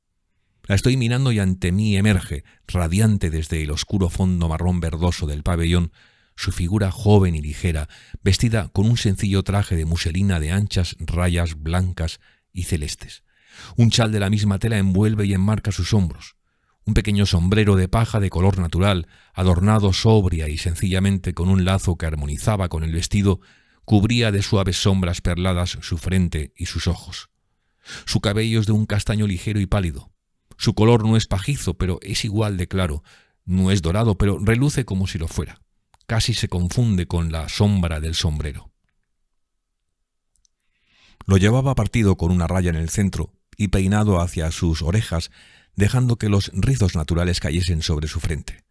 La estoy mirando y ante mí emerge, radiante desde el oscuro fondo marrón verdoso del pabellón, su figura joven y ligera, vestida con un sencillo traje de muselina de anchas rayas blancas y celestes. Un chal de la misma tela envuelve y enmarca sus hombros. Un pequeño sombrero de paja de color natural, adornado sobria y sencillamente con un lazo que armonizaba con el vestido, cubría de suaves sombras perladas su frente y sus ojos. Su cabello es de un castaño ligero y pálido. Su color no es pajizo, pero es igual de claro. No es dorado, pero reluce como si lo fuera. Casi se confunde con la sombra del sombrero. Lo llevaba partido con una raya en el centro y peinado hacia sus orejas, dejando que los rizos naturales cayesen sobre su frente.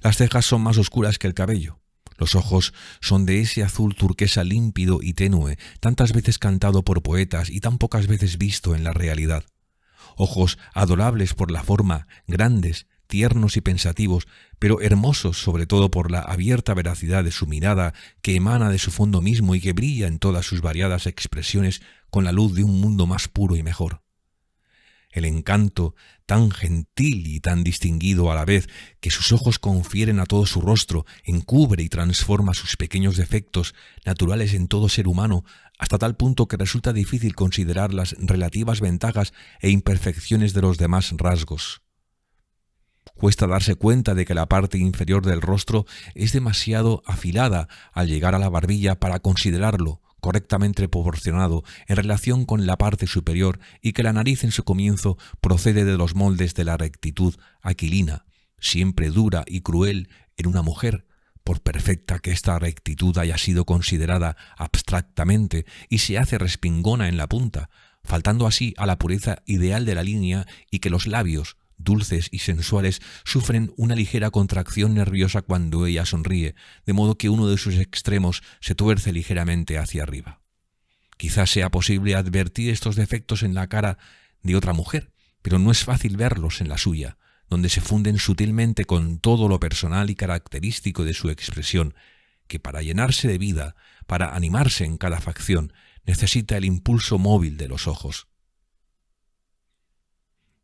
Las cejas son más oscuras que el cabello. Los ojos son de ese azul turquesa límpido y tenue, tantas veces cantado por poetas y tan pocas veces visto en la realidad. Ojos adorables por la forma, grandes, tiernos y pensativos, pero hermosos sobre todo por la abierta veracidad de su mirada que emana de su fondo mismo y que brilla en todas sus variadas expresiones con la luz de un mundo más puro y mejor. el encanto tan gentil y tan distinguido a la vez que sus ojos confieren a todo su rostro, encubre y transforma sus pequeños defectos naturales en todo ser humano, hasta tal punto que resulta difícil considerar las relativas ventajas e imperfecciones de los demás rasgos. Cuesta darse cuenta de que la parte inferior del rostro es demasiado afilada al llegar a la barbilla para considerarlo correctamente proporcionado en relación con la parte superior y que la nariz en su comienzo procede de los moldes de la rectitud aquilina, siempre dura y cruel en una mujer, por perfecta que esta rectitud haya sido considerada abstractamente y se hace respingona en la punta, faltando así a la pureza ideal de la línea y que los labios, dulces y sensuales, sufren una ligera contracción nerviosa cuando ella sonríe, de modo que uno de sus extremos se tuerce ligeramente hacia arriba. Quizás sea posible advertir estos defectos en la cara de otra mujer, pero no es fácil verlos en la suya, donde se funden sutilmente con todo lo personal y característico de su expresión, que para llenarse de vida, para animarse en cada facción, necesita el impulso móvil de los ojos.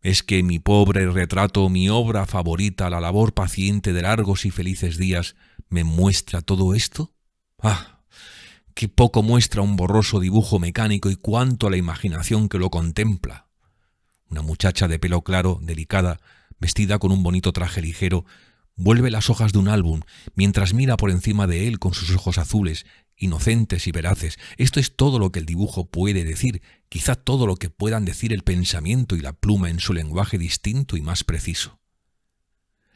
¿Es que mi pobre retrato, mi obra favorita, la labor paciente de largos y felices días, me muestra todo esto? ¡Ah! ¡Qué poco muestra un borroso dibujo mecánico y cuánto a la imaginación que lo contempla! Una muchacha de pelo claro, delicada, vestida con un bonito traje ligero, vuelve las hojas de un álbum mientras mira por encima de él con sus ojos azules, inocentes y veraces. Esto es todo lo que el dibujo puede decir, quizá todo lo que puedan decir el pensamiento y la pluma en su lenguaje distinto y más preciso.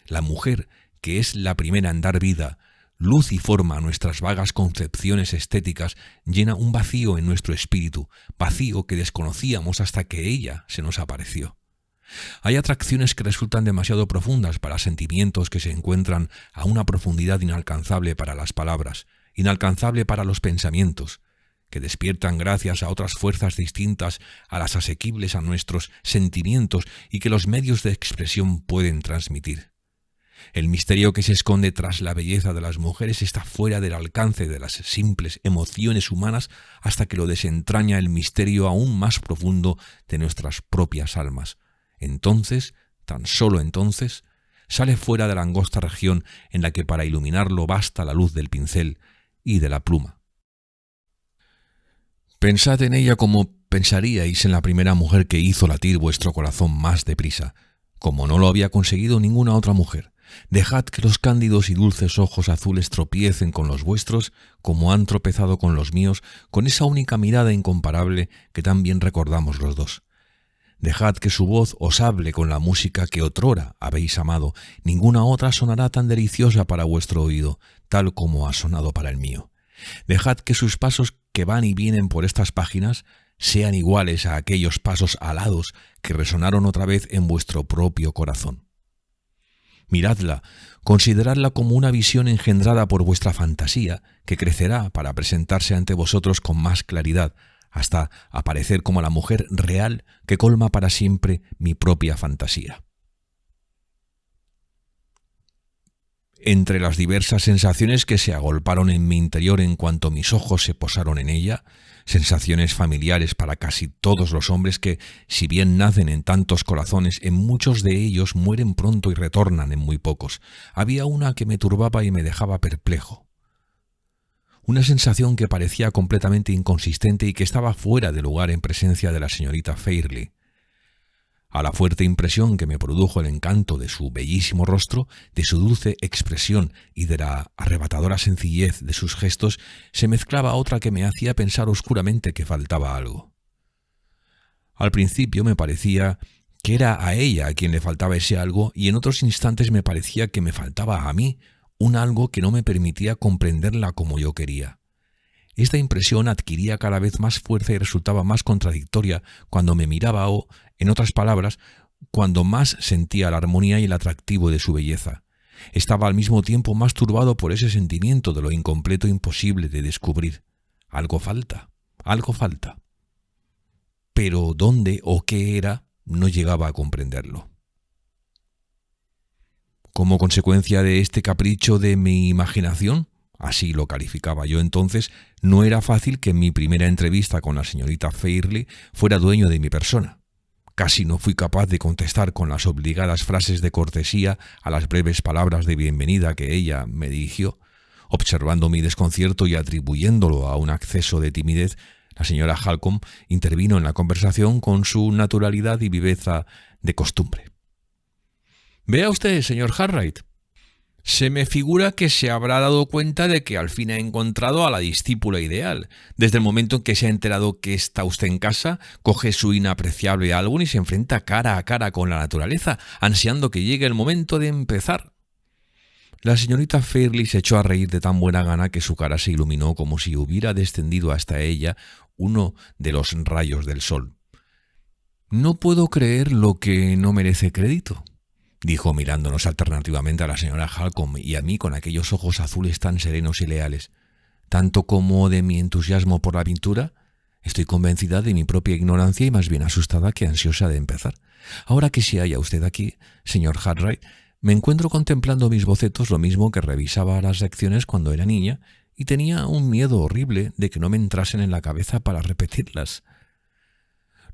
La mujer, que es la primera en dar vida, luz y forma a nuestras vagas concepciones estéticas, llena un vacío en nuestro espíritu, vacío que desconocíamos hasta que ella se nos apareció. Hay atracciones que resultan demasiado profundas para sentimientos que se encuentran a una profundidad inalcanzable para las palabras, inalcanzable para los pensamientos, que despiertan gracias a otras fuerzas distintas a las asequibles a nuestros sentimientos y que los medios de expresión pueden transmitir. El misterio que se esconde tras la belleza de las mujeres está fuera del alcance de las simples emociones humanas hasta que lo desentraña el misterio aún más profundo de nuestras propias almas. Entonces, tan solo entonces, sale fuera de la angosta región en la que para iluminarlo basta la luz del pincel y de la pluma. Pensad en ella como pensaríais en la primera mujer que hizo latir vuestro corazón más deprisa, como no lo había conseguido ninguna otra mujer. Dejad que los cándidos y dulces ojos azules tropiecen con los vuestros, como han tropezado con los míos, con esa única mirada incomparable que tan bien recordamos los dos. Dejad que su voz os hable con la música que otrora habéis amado. Ninguna otra sonará tan deliciosa para vuestro oído, tal como ha sonado para el mío. Dejad que sus pasos que van y vienen por estas páginas sean iguales a aquellos pasos alados que resonaron otra vez en vuestro propio corazón. Miradla, consideradla como una visión engendrada por vuestra fantasía, que crecerá para presentarse ante vosotros con más claridad, hasta aparecer como la mujer real que colma para siempre mi propia fantasía. Entre las diversas sensaciones que se agolparon en mi interior en cuanto mis ojos se posaron en ella, sensaciones familiares para casi todos los hombres que, si bien nacen en tantos corazones, en muchos de ellos mueren pronto y retornan en muy pocos, había una que me turbaba y me dejaba perplejo. Una sensación que parecía completamente inconsistente y que estaba fuera de lugar en presencia de la señorita Fairley. A la fuerte impresión que me produjo el encanto de su bellísimo rostro, de su dulce expresión y de la arrebatadora sencillez de sus gestos, se mezclaba otra que me hacía pensar oscuramente que faltaba algo. Al principio me parecía que era a ella a quien le faltaba ese algo y en otros instantes me parecía que me faltaba a mí un algo que no me permitía comprenderla como yo quería. Esta impresión adquiría cada vez más fuerza y resultaba más contradictoria cuando me miraba o, en otras palabras, cuando más sentía la armonía y el atractivo de su belleza. Estaba al mismo tiempo más turbado por ese sentimiento de lo incompleto e imposible de descubrir. Algo falta, algo falta. Pero dónde o qué era, no llegaba a comprenderlo. Como consecuencia de este capricho de mi imaginación, así lo calificaba yo entonces, no era fácil que en mi primera entrevista con la señorita Fairley fuera dueño de mi persona. Casi no fui capaz de contestar con las obligadas frases de cortesía a las breves palabras de bienvenida que ella me dirigió. Observando mi desconcierto y atribuyéndolo a un acceso de timidez, la señora Halcombe intervino en la conversación con su naturalidad y viveza de costumbre. «Vea usted, señor Harright, se me figura que se habrá dado cuenta de que al fin ha encontrado a la discípula ideal. Desde el momento en que se ha enterado que está usted en casa, coge su inapreciable álbum y se enfrenta cara a cara con la naturaleza, ansiando que llegue el momento de empezar». La señorita Fairley se echó a reír de tan buena gana que su cara se iluminó como si hubiera descendido hasta ella uno de los rayos del sol. «No puedo creer lo que no merece crédito», dijo mirándonos alternativamente a la señora Halcombe y a mí con aquellos ojos azules tan serenos y leales. «Tanto como de mi entusiasmo por la pintura, estoy convencida de mi propia ignorancia y más bien asustada que ansiosa de empezar. Ahora que se halla usted aquí, señor Harright, me encuentro contemplando mis bocetos lo mismo que revisaba las lecciones cuando era niña y tenía un miedo horrible de que no me entrasen en la cabeza para repetirlas».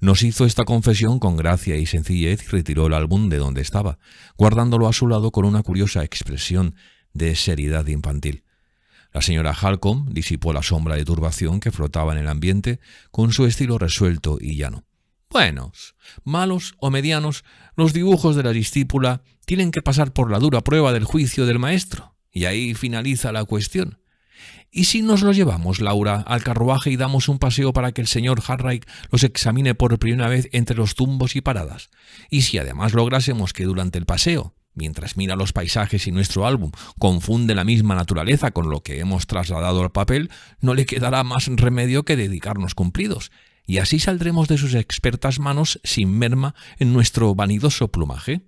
Nos hizo esta confesión con gracia y sencillez y retiró el álbum de donde estaba, guardándolo a su lado con una curiosa expresión de seriedad infantil. La señora Halcombe disipó la sombra de turbación que flotaba en el ambiente con su estilo resuelto y llano. «Buenos, malos o medianos, los dibujos de la discípula tienen que pasar por la dura prueba del juicio del maestro, y ahí finaliza la cuestión. ¿Y si nos los llevamos, Laura, al carruaje y damos un paseo para que el señor Harright los examine por primera vez entre los tumbos y paradas? Y si además lográsemos que durante el paseo, mientras mira los paisajes y nuestro álbum, confunde la misma naturaleza con lo que hemos trasladado al papel, no le quedará más remedio que dedicarnos cumplidos, y así saldremos de sus expertas manos sin merma en nuestro vanidoso plumaje».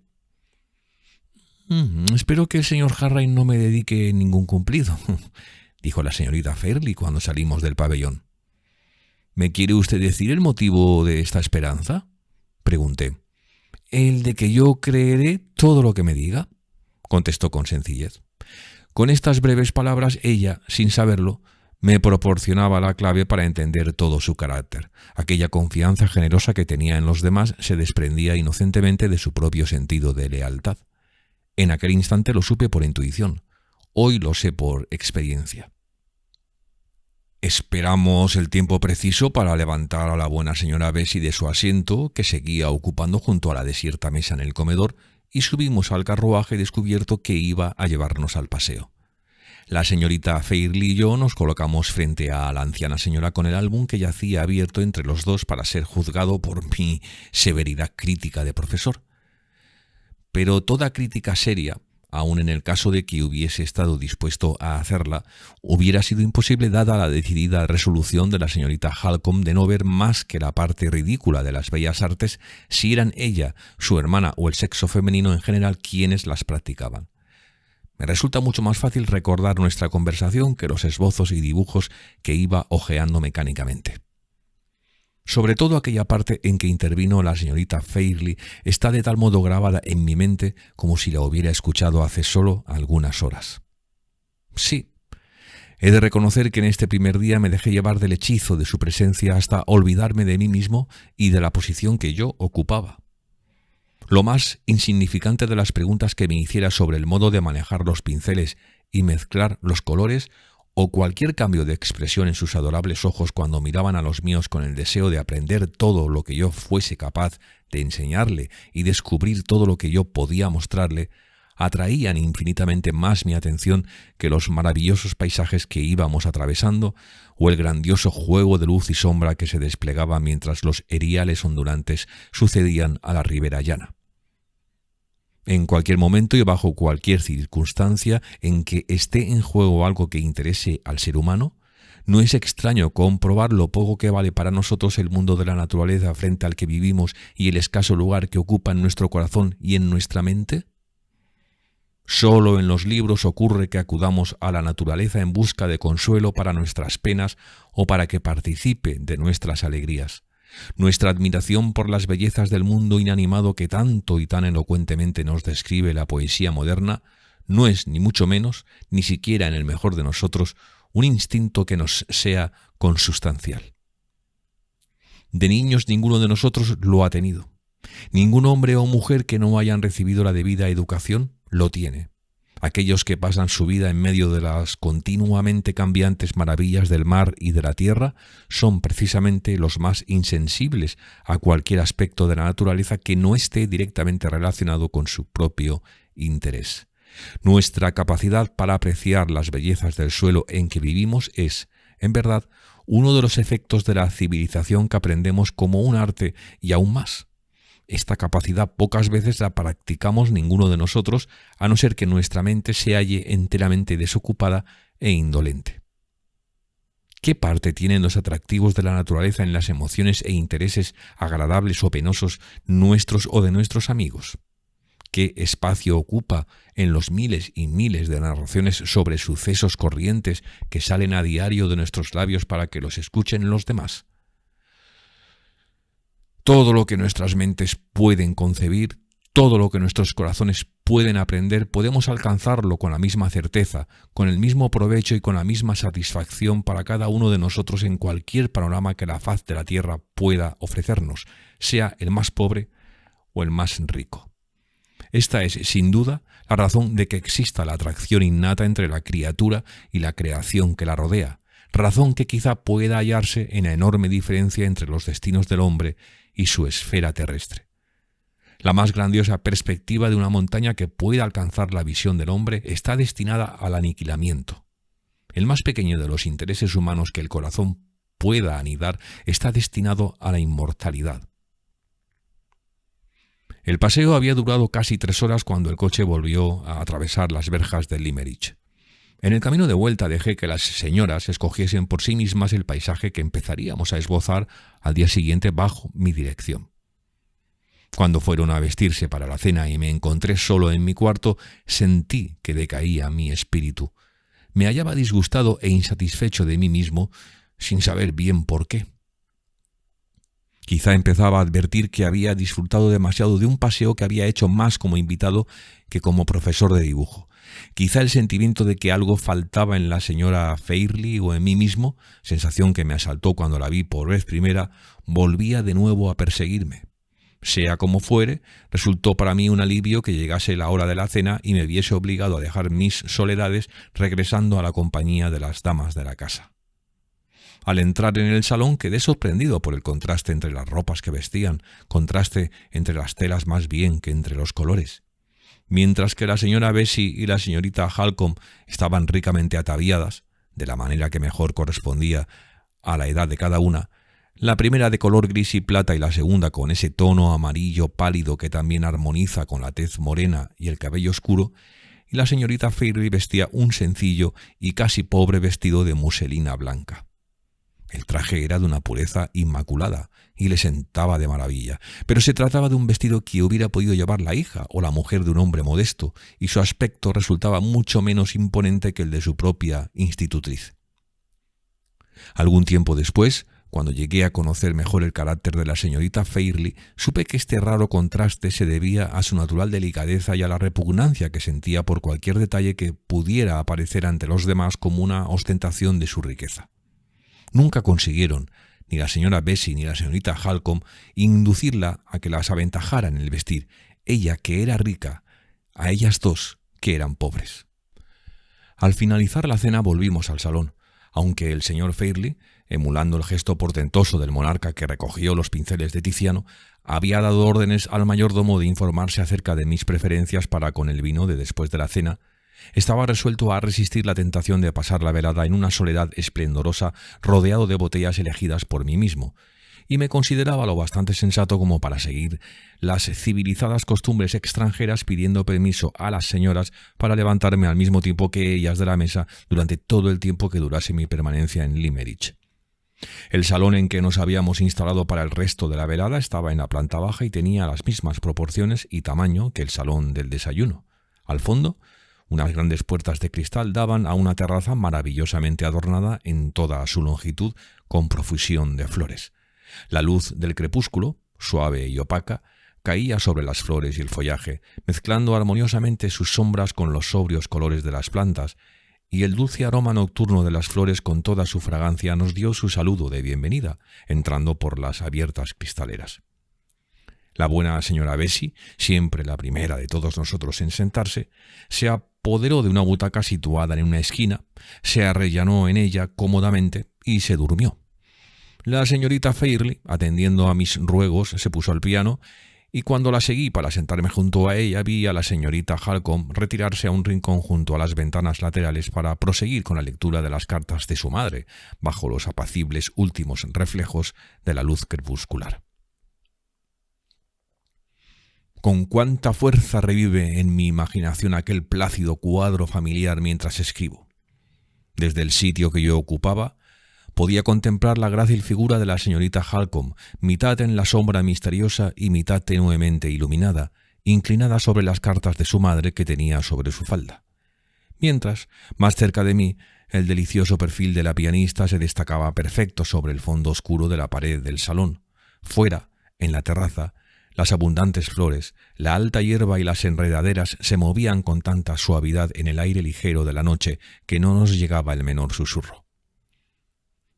«Espero que el señor Harright no me dedique ningún cumplido», dijo la señorita Fairley cuando salimos del pabellón. «¿Me quiere usted decir el motivo de esta esperanza?», pregunté. «El de que yo creeré todo lo que me diga», contestó con sencillez. Con estas breves palabras ella, sin saberlo, me proporcionaba la clave para entender todo su carácter. Aquella confianza generosa que tenía en los demás se desprendía inocentemente de su propio sentido de lealtad. En aquel instante lo supe por intuición. Hoy lo sé por experiencia. Esperamos el tiempo preciso para levantar a la buena señora Bessie de su asiento, que seguía ocupando junto a la desierta mesa en el comedor, y subimos al carruaje descubierto que iba a llevarnos al paseo. La señorita Fairley y yo nos colocamos frente a la anciana señora con el álbum que yacía abierto entre los dos para ser juzgado por mi severidad crítica de profesor. Pero toda crítica seria, aun en el caso de que hubiese estado dispuesto a hacerla, hubiera sido imposible dada la decidida resolución de la señorita Halcombe de no ver más que la parte ridícula de las bellas artes si eran ella, su hermana o el sexo femenino en general quienes las practicaban. Me resulta mucho más fácil recordar nuestra conversación que los esbozos y dibujos que iba hojeando mecánicamente. Sobre todo aquella parte en que intervino la señorita Fairley está de tal modo grabada en mi mente como si la hubiera escuchado hace solo algunas horas. Sí, he de reconocer que en este primer día me dejé llevar del hechizo de su presencia hasta olvidarme de mí mismo y de la posición que yo ocupaba. Lo más insignificante de las preguntas que me hiciera sobre el modo de manejar los pinceles y mezclar los colores o cualquier cambio de expresión en sus adorables ojos cuando miraban a los míos con el deseo de aprender todo lo que yo fuese capaz de enseñarle y descubrir todo lo que yo podía mostrarle, atraían infinitamente más mi atención que los maravillosos paisajes que íbamos atravesando o el grandioso juego de luz y sombra que se desplegaba mientras los eriales ondulantes sucedían a la ribera llana. En cualquier momento y bajo cualquier circunstancia en que esté en juego algo que interese al ser humano, ¿no es extraño comprobar lo poco que vale para nosotros el mundo de la naturaleza frente al que vivimos y el escaso lugar que ocupa en nuestro corazón y en nuestra mente? Solo en los libros ocurre que acudamos a la naturaleza en busca de consuelo para nuestras penas o para que participe de nuestras alegrías. Nuestra admiración por las bellezas del mundo inanimado que tanto y tan elocuentemente nos describe la poesía moderna no es ni mucho menos, ni siquiera en el mejor de nosotros, un instinto que nos sea consustancial. De niños ninguno de nosotros lo ha tenido. Ningún hombre o mujer que no hayan recibido la debida educación lo tiene. Aquellos que pasan su vida en medio de las continuamente cambiantes maravillas del mar y de la tierra son precisamente los más insensibles a cualquier aspecto de la naturaleza que no esté directamente relacionado con su propio interés. Nuestra capacidad para apreciar las bellezas del suelo en que vivimos es, en verdad, uno de los efectos de la civilización que aprendemos como un arte y aún más. Esta capacidad pocas veces la practicamos ninguno de nosotros, a no ser que nuestra mente se halle enteramente desocupada e indolente. ¿Qué parte tienen los atractivos de la naturaleza en las emociones e intereses agradables o penosos nuestros o de nuestros amigos? ¿Qué espacio ocupa en los miles y miles de narraciones sobre sucesos corrientes que salen a diario de nuestros labios para que los escuchen los demás? Todo lo que nuestras mentes pueden concebir, todo lo que nuestros corazones pueden aprender, podemos alcanzarlo con la misma certeza, con el mismo provecho y con la misma satisfacción para cada uno de nosotros en cualquier panorama que la faz de la tierra pueda ofrecernos, sea el más pobre o el más rico. Esta es, sin duda, la razón de que exista la atracción innata entre la criatura y la creación que la rodea, razón que quizá pueda hallarse en la enorme diferencia entre los destinos del hombre y su esfera terrestre. La más grandiosa perspectiva de una montaña que pueda alcanzar la visión del hombre está destinada al aniquilamiento. El más pequeño de los intereses humanos que el corazón pueda anidar está destinado a la inmortalidad. El paseo había durado casi 3 horas cuando el coche volvió a atravesar las verjas de Limerick. En el camino de vuelta dejé que las señoras escogiesen por sí mismas el paisaje que empezaríamos a esbozar al día siguiente bajo mi dirección. Cuando fueron a vestirse para la cena y me encontré solo en mi cuarto, sentí que decaía mi espíritu. Me hallaba disgustado e insatisfecho de mí mismo, sin saber bien por qué. Quizá empezaba a advertir que había disfrutado demasiado de un paseo que había hecho más como invitado que como profesor de dibujo. Quizá el sentimiento de que algo faltaba en la señora Fairley o en mí mismo, sensación que me asaltó cuando la vi por vez primera, volvía de nuevo a perseguirme. Sea como fuere, resultó para mí un alivio que llegase la hora de la cena y me viese obligado a dejar mis soledades regresando a la compañía de las damas de la casa. Al entrar en el salón quedé sorprendido por el contraste entre las ropas que vestían, contraste entre las telas más bien que entre los colores. Mientras que la señora Bessie y la señorita Halcombe estaban ricamente ataviadas, de la manera que mejor correspondía a la edad de cada una, la primera de color gris y plata y la segunda con ese tono amarillo pálido que también armoniza con la tez morena y el cabello oscuro, y la señorita Fairley vestía un sencillo y casi pobre vestido de muselina blanca. El traje era de una pureza inmaculada y le sentaba de maravilla, pero se trataba de un vestido que hubiera podido llevar la hija o la mujer de un hombre modesto, y su aspecto resultaba mucho menos imponente que el de su propia institutriz. Algún tiempo después, cuando llegué a conocer mejor el carácter de la señorita Fairley, supe que este raro contraste se debía a su natural delicadeza y a la repugnancia que sentía por cualquier detalle que pudiera aparecer ante los demás como una ostentación de su riqueza. Nunca consiguieron, ni la señora Bessie ni la señorita Halcombe, inducirla a que las aventajara en el vestir, ella que era rica, a ellas dos que eran pobres. Al finalizar la cena volvimos al salón, aunque el señor Fairley, emulando el gesto portentoso del monarca que recogió los pinceles de Tiziano, había dado órdenes al mayordomo de informarse acerca de mis preferencias para con el vino de después de la cena. Estaba resuelto a resistir la tentación de pasar la velada en una soledad esplendorosa rodeado de botellas elegidas por mí mismo, y me consideraba lo bastante sensato como para seguir las civilizadas costumbres extranjeras pidiendo permiso a las señoras para levantarme al mismo tiempo que ellas de la mesa durante todo el tiempo que durase mi permanencia en Limerick. El salón en que nos habíamos instalado para el resto de la velada estaba en la planta baja y tenía las mismas proporciones y tamaño que el salón del desayuno. Al fondo, unas grandes puertas de cristal daban a una terraza maravillosamente adornada en toda su longitud con profusión de flores. La luz del crepúsculo, suave y opaca, caía sobre las flores y el follaje, mezclando armoniosamente sus sombras con los sobrios colores de las plantas, y el dulce aroma nocturno de las flores con toda su fragancia nos dio su saludo de bienvenida, entrando por las abiertas cristaleras. La buena señora Bessie, siempre la primera de todos nosotros en sentarse, se apoderó de una butaca situada en una esquina, se arrellanó en ella cómodamente y se durmió. La señorita Fairley, atendiendo a mis ruegos, se puso al piano, y cuando la seguí para sentarme junto a ella, vi a la señorita Halcombe retirarse a un rincón junto a las ventanas laterales para proseguir con la lectura de las cartas de su madre, bajo los apacibles últimos reflejos de la luz crepuscular. Con cuánta fuerza revive en mi imaginación aquel plácido cuadro familiar mientras escribo. Desde el sitio que yo ocupaba, podía contemplar la grácil figura de la señorita Halcombe, mitad en la sombra misteriosa y mitad tenuemente iluminada, inclinada sobre las cartas de su madre que tenía sobre su falda. Mientras, más cerca de mí, el delicioso perfil de la pianista se destacaba perfecto sobre el fondo oscuro de la pared del salón. Fuera, en la terraza, las abundantes flores, la alta hierba y las enredaderas se movían con tanta suavidad en el aire ligero de la noche que no nos llegaba el menor susurro.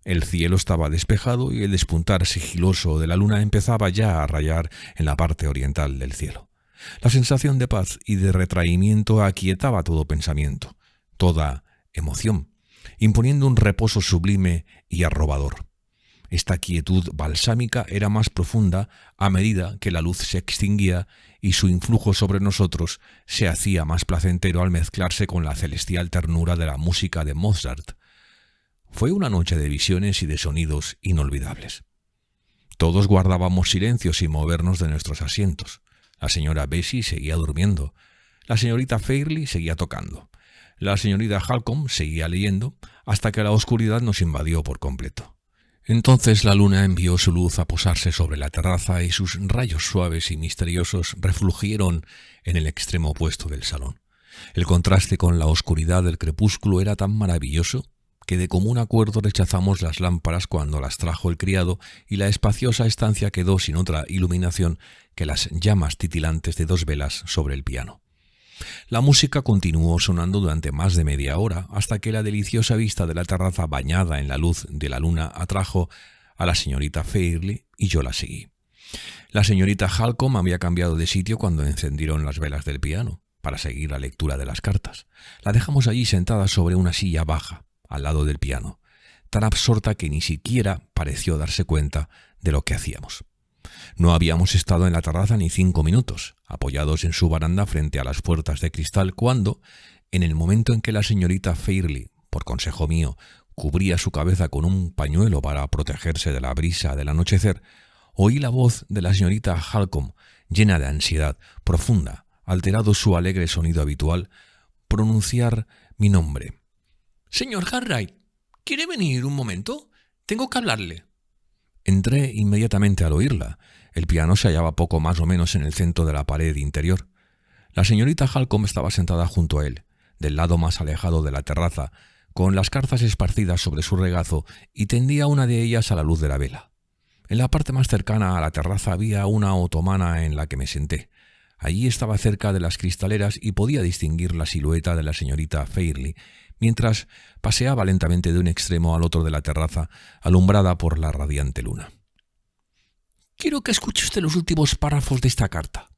El cielo estaba despejado y el despuntar sigiloso de la luna empezaba ya a rayar en la parte oriental del cielo. La sensación de paz y de retraimiento aquietaba todo pensamiento, toda emoción, imponiendo un reposo sublime y arrobador. Esta quietud balsámica era más profunda a medida que la luz se extinguía y su influjo sobre nosotros se hacía más placentero al mezclarse con la celestial ternura de la música de Mozart. Fue una noche de visiones y de sonidos inolvidables. Todos guardábamos silencio sin movernos de nuestros asientos. La señora Bessie seguía durmiendo. La señorita Fairley seguía tocando. La señorita Halcombe seguía leyendo hasta que la oscuridad nos invadió por completo. Entonces la luna envió su luz a posarse sobre la terraza y sus rayos suaves y misteriosos refulgieron en el extremo opuesto del salón. El contraste con la oscuridad del crepúsculo era tan maravilloso que de común acuerdo rechazamos las lámparas cuando las trajo el criado y la espaciosa estancia quedó sin otra iluminación que las llamas titilantes de 2 velas sobre el piano. La música continuó sonando durante más de media hora hasta que la deliciosa vista de la terraza bañada en la luz de la luna atrajo a la señorita Fairley y yo la seguí. La señorita Halcombe había cambiado de sitio cuando encendieron las velas del piano para seguir la lectura de las cartas. La dejamos allí sentada sobre una silla baja, al lado del piano, tan absorta que ni siquiera pareció darse cuenta de lo que hacíamos. No habíamos estado en la terraza ni 5 minutos, apoyados en su baranda frente a las puertas de cristal, cuando, en el momento en que la señorita Fairley, por consejo mío, cubría su cabeza con un pañuelo para protegerse de la brisa del anochecer, oí la voz de la señorita Halcombe, llena de ansiedad profunda, alterado su alegre sonido habitual, pronunciar mi nombre. «Señor Cartwright, ¿quiere venir un momento? Tengo que hablarle». Entré inmediatamente al oírla. El piano se hallaba poco más o menos en el centro de la pared interior. La señorita Halcombe estaba sentada junto a él, del lado más alejado de la terraza, con las cartas esparcidas sobre su regazo, y tendía una de ellas a la luz de la vela. En la parte más cercana a la terraza había una otomana en la que me senté. Allí estaba cerca de las cristaleras y podía distinguir la silueta de la señorita Fairley, mientras paseaba lentamente de un extremo al otro de la terraza, alumbrada por la radiante luna. «Quiero que escuche usted los últimos párrafos de esta carta»,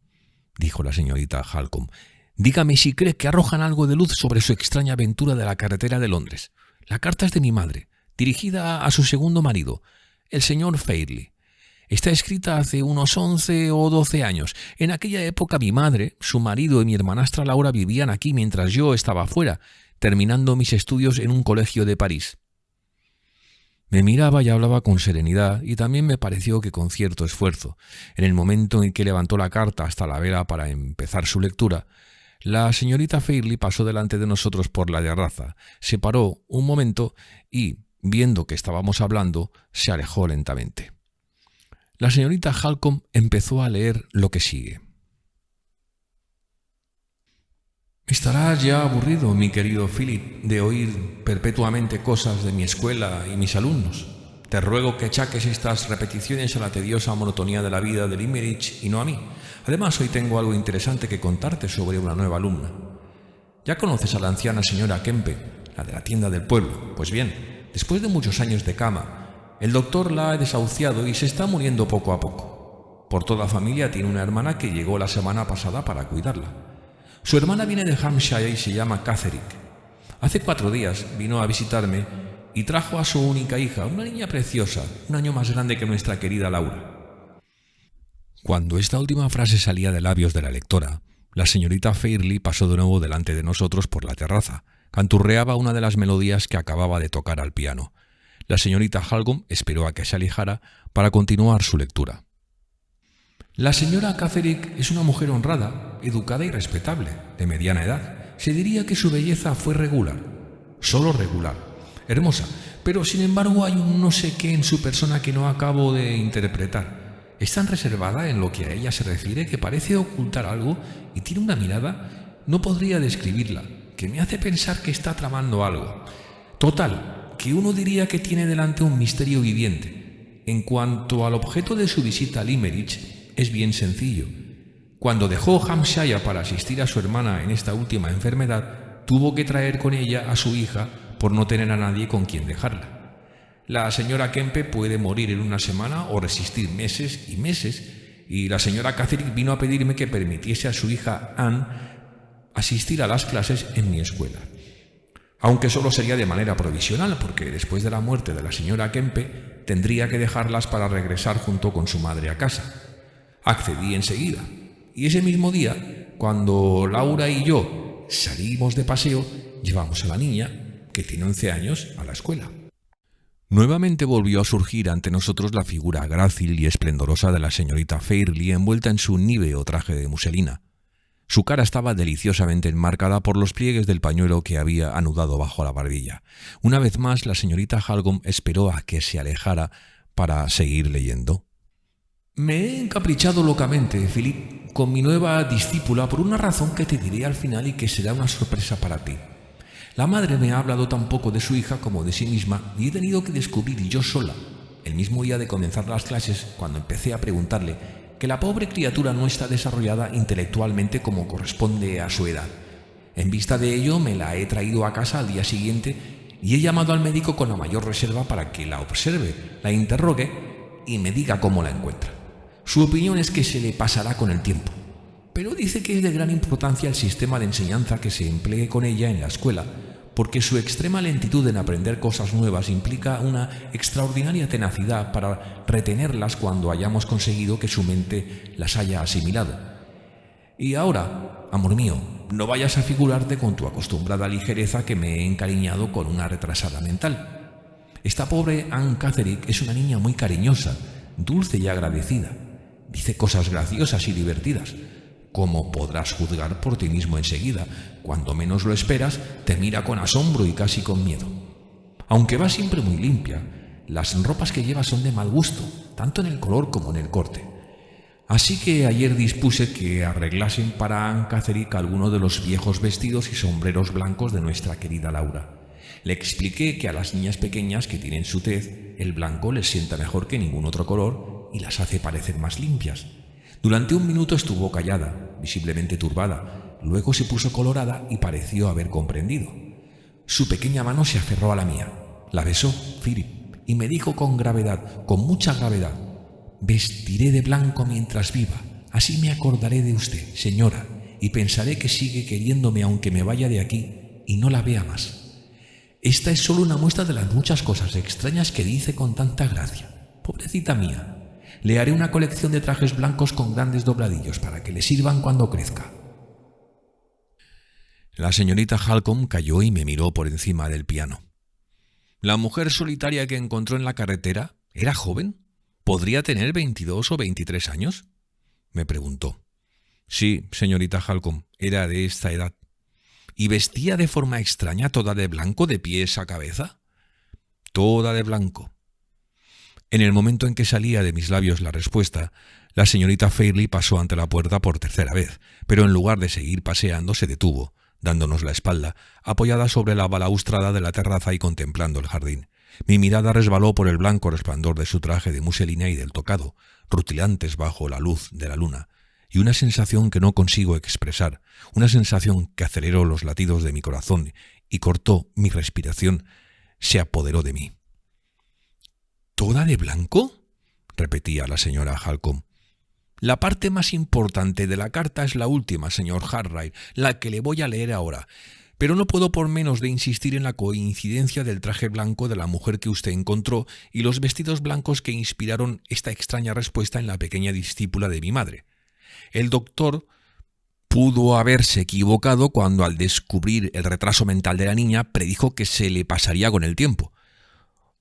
dijo la señorita Halcombe. «Dígame si cree que arrojan algo de luz sobre su extraña aventura de la carretera de Londres. La carta es de mi madre, dirigida a su segundo marido, el señor Fairley. Está escrita hace unos 11 o 12 años. En aquella época mi madre, su marido y mi hermanastra Laura vivían aquí mientras yo estaba fuera, terminando mis estudios en un colegio de París». Me miraba y hablaba con serenidad, y también me pareció que con cierto esfuerzo. En el momento en que levantó la carta hasta la vela para empezar su lectura, la señorita Fairley pasó delante de nosotros por la terraza, se paró un momento y, viendo que estábamos hablando, se alejó lentamente. La señorita Halcombe empezó a leer lo que sigue. «Estarás ya aburrido, mi querido Philip, de oír perpetuamente cosas de mi escuela y mis alumnos. Te ruego que achaques estas repeticiones a la tediosa monotonía de la vida de Limerick y no a mí. Además, hoy tengo algo interesante que contarte sobre una nueva alumna. Ya conoces a la anciana señora Kempe, la de la tienda del pueblo. Pues bien, después de muchos años de cama, el doctor la ha desahuciado y se está muriendo poco a poco. Por toda familia tiene una hermana que llegó la semana pasada para cuidarla. Su hermana viene de Hampshire y se llama Catherine. Hace 4 días vino a visitarme y trajo a su única hija, una niña preciosa, 1 año más grande que nuestra querida Laura. Cuando esta última frase salía de labios de la lectora, la señorita Fairley pasó de nuevo delante de nosotros por la terraza. Canturreaba una de las melodías que acababa de tocar al piano. La señorita Halcombe esperó a que se alejara para continuar su lectura. La señora Catherine es una mujer honrada, educada y respetable, de mediana edad. Se diría que su belleza fue regular, solo regular, hermosa, pero sin embargo hay un no sé qué en su persona que no acabo de interpretar. Es tan reservada en lo que a ella se refiere que parece ocultar algo y tiene una mirada, no podría describirla, que me hace pensar que está tramando algo. Total, que uno diría que tiene delante un misterio viviente. En cuanto al objeto de su visita a Limerick, es bien sencillo. Cuando dejó Hampshire para asistir a su hermana en esta última enfermedad, tuvo que traer con ella a su hija por no tener a nadie con quien dejarla. La señora Kempe puede morir en 1 semana o resistir meses y meses, y la señora Catherine vino a pedirme que permitiese a su hija Anne asistir a las clases en mi escuela. Aunque solo sería de manera provisional, porque después de la muerte de la señora Kempe tendría que dejarlas para regresar junto con su madre a casa. Accedí enseguida, y ese mismo día, cuando Laura y yo salimos de paseo, llevamos a la niña, que tiene 11 años, a la escuela. Nuevamente volvió a surgir ante nosotros la figura grácil y esplendorosa de la señorita Fairley envuelta en su níveo traje de muselina. Su cara estaba deliciosamente enmarcada por los pliegues del pañuelo que había anudado bajo la barbilla. Una vez más, la señorita Halcombe esperó a que se alejara para seguir leyendo. Me he encaprichado locamente, Philip, con mi nueva discípula por una razón que te diré al final y que será una sorpresa para ti. La madre me ha hablado tan poco de su hija como de sí misma y he tenido que descubrir yo sola, el mismo día de comenzar las clases, cuando empecé a preguntarle, que la pobre criatura no está desarrollada intelectualmente como corresponde a su edad. En vista de ello, me la he traído a casa al día siguiente y he llamado al médico con la mayor reserva para que la observe, la interrogue y me diga cómo la encuentra. Su opinión es que se le pasará con el tiempo, pero dice que es de gran importancia el sistema de enseñanza que se emplee con ella en la escuela, porque su extrema lentitud en aprender cosas nuevas implica una extraordinaria tenacidad para retenerlas cuando hayamos conseguido que su mente las haya asimilado. Y ahora, amor mío, no vayas a figurarte con tu acostumbrada ligereza que me he encariñado con una retrasada mental. Esta pobre Anne Catherine es una niña muy cariñosa, dulce y agradecida. Dice cosas graciosas y divertidas. Como podrás juzgar por ti mismo enseguida, cuando menos lo esperas, te mira con asombro y casi con miedo. Aunque va siempre muy limpia, las ropas que lleva son de mal gusto, tanto en el color como en el corte. Así que ayer dispuse que arreglasen para Anne Catherine alguno de los viejos vestidos y sombreros blancos de nuestra querida Laura. Le expliqué que a las niñas pequeñas que tienen su tez, el blanco les sienta mejor que ningún otro color y las hace parecer más limpias. Durante 1 minuto estuvo callada, visiblemente turbada. Luego se puso colorada y pareció haber comprendido. Su pequeña mano se aferró a la mía. La besó, Philip, y me dijo con gravedad, con mucha gravedad: «Vestiré de blanco mientras viva. Así me acordaré de usted, señora, y pensaré que sigue queriéndome aunque me vaya de aquí y no la vea más». Esta es solo una muestra de las muchas cosas extrañas que dice con tanta gracia. Pobrecita mía. Le haré una colección de trajes blancos con grandes dobladillos para que le sirvan cuando crezca. La señorita Halcombe calló y me miró por encima del piano. ¿La mujer solitaria que encontró en la carretera era joven? ¿Podría tener 22 o 23 años? Me preguntó. Sí, señorita Halcombe, era de esta edad. ¿Y vestía de forma extraña, toda de blanco, de pies a cabeza? Toda de blanco. En el momento en que salía de mis labios la respuesta, la señorita Fairley pasó ante la puerta por 3ª vez, pero en lugar de seguir paseando se detuvo, dándonos la espalda, apoyada sobre la balaustrada de la terraza y contemplando el jardín. Mi mirada resbaló por el blanco resplandor de su traje de muselina y del tocado, rutilantes bajo la luz de la luna, y una sensación que no consigo expresar, una sensación que aceleró los latidos de mi corazón y cortó mi respiración, se apoderó de mí. ¿Toda de blanco?, repetía la señora Halcombe. La parte más importante de la carta es la última, señor Hartright, la que le voy a leer ahora. Pero no puedo por menos de insistir en la coincidencia del traje blanco de la mujer que usted encontró y los vestidos blancos que inspiraron esta extraña respuesta en la pequeña discípula de mi madre. El doctor pudo haberse equivocado cuando, al descubrir el retraso mental de la niña, predijo que se le pasaría con el tiempo.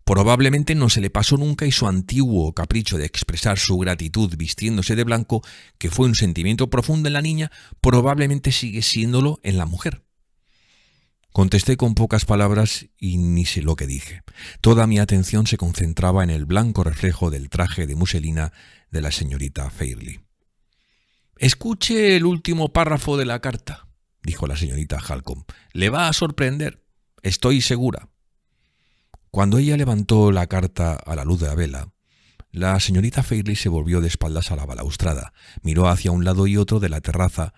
Probablemente no se le pasó nunca y su antiguo capricho de expresar su gratitud vistiéndose de blanco, que fue un sentimiento profundo en la niña, probablemente sigue siéndolo en la mujer. Contesté con pocas palabras y ni sé lo que dije. Toda mi atención se concentraba en el blanco reflejo del traje de muselina de la señorita Fairley. «Escuche el último párrafo de la carta», dijo la señorita Halcombe. «Le va a sorprender, estoy segura». Cuando ella levantó la carta a la luz de la vela, la señorita Fairley se volvió de espaldas a la balaustrada, miró hacia un lado y otro de la terraza,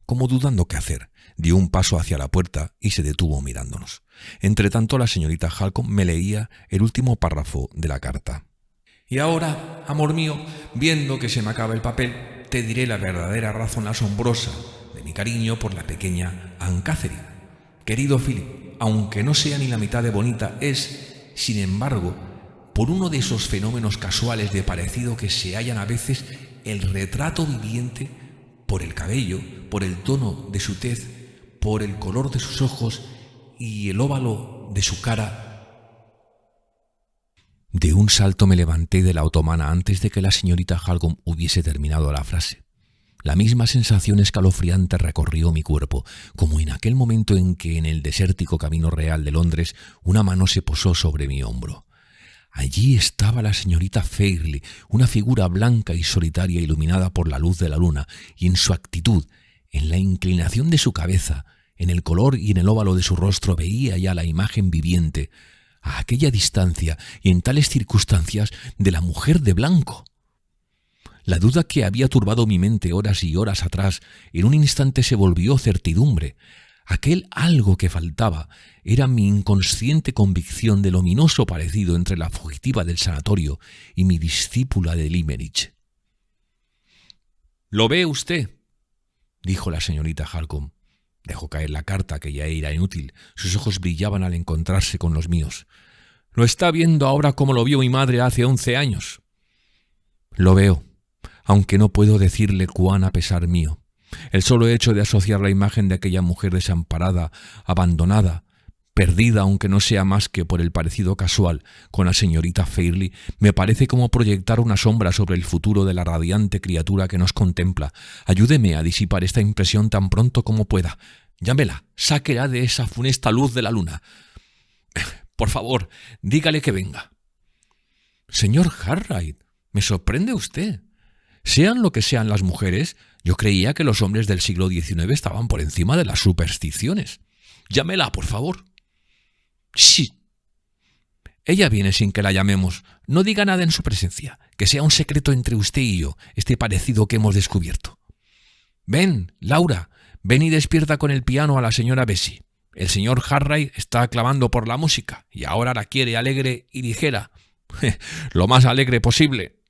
como dudando qué hacer, dio un paso hacia la puerta y se detuvo mirándonos. Entretanto, la señorita Halcombe me leía el último párrafo de la carta. «Y ahora, amor mío, viendo que se me acaba el papel, te diré la verdadera razón asombrosa de mi cariño por la pequeña Anne Catherine. Querido Philip, aunque no sea ni la mitad de bonita, es, sin embargo, por uno de esos fenómenos casuales de parecido que se hallan a veces, el retrato viviente, por el cabello, por el tono de su tez, por el color de sus ojos y el óvalo de su cara». De un salto me levanté de la otomana antes de que la señorita Halcombe hubiese terminado la frase. La misma sensación escalofriante recorrió mi cuerpo, como en aquel momento en que en el desértico camino real de Londres una mano se posó sobre mi hombro. Allí estaba la señorita Fairley, una figura blanca y solitaria iluminada por la luz de la luna, y en su actitud, en la inclinación de su cabeza, en el color y en el óvalo de su rostro veía ya la imagen viviente, a aquella distancia y en tales circunstancias, de la mujer de blanco. La duda que había turbado mi mente horas y horas atrás, en un instante se volvió certidumbre. Aquel algo que faltaba era mi inconsciente convicción del ominoso parecido entre la fugitiva del sanatorio y mi discípula de Limerick. «¿Lo ve usted?», dijo la señorita Halcombe. Dejó caer la carta, que ya era inútil. Sus ojos brillaban al encontrarse con los míos. «¿Lo está viendo ahora como lo vio mi madre hace 11 años?» «Lo veo, aunque no puedo decirle cuán a pesar mío. El solo hecho de asociar la imagen de aquella mujer desamparada, abandonada, perdida aunque no sea más que por el parecido casual con la señorita Fairley, me parece como proyectar una sombra sobre el futuro de la radiante criatura que nos contempla. Ayúdeme a disipar esta impresión tan pronto como pueda. Llámela, sáquela de esa funesta luz de la luna. Por favor, dígale que venga». «Señor Hartright, me sorprende usted. Sean lo que sean las mujeres, yo creía que los hombres del siglo XIX estaban por encima de las supersticiones. Llámela, por favor». «Sí». «Ella viene sin que la llamemos. No diga nada en su presencia. Que sea un secreto entre usted y yo, este parecido que hemos descubierto. Ven, Laura, ven y despierta con el piano a la señora Bessie. El señor Hartright está clamando por la música y ahora la quiere alegre y ligera. Lo más alegre posible».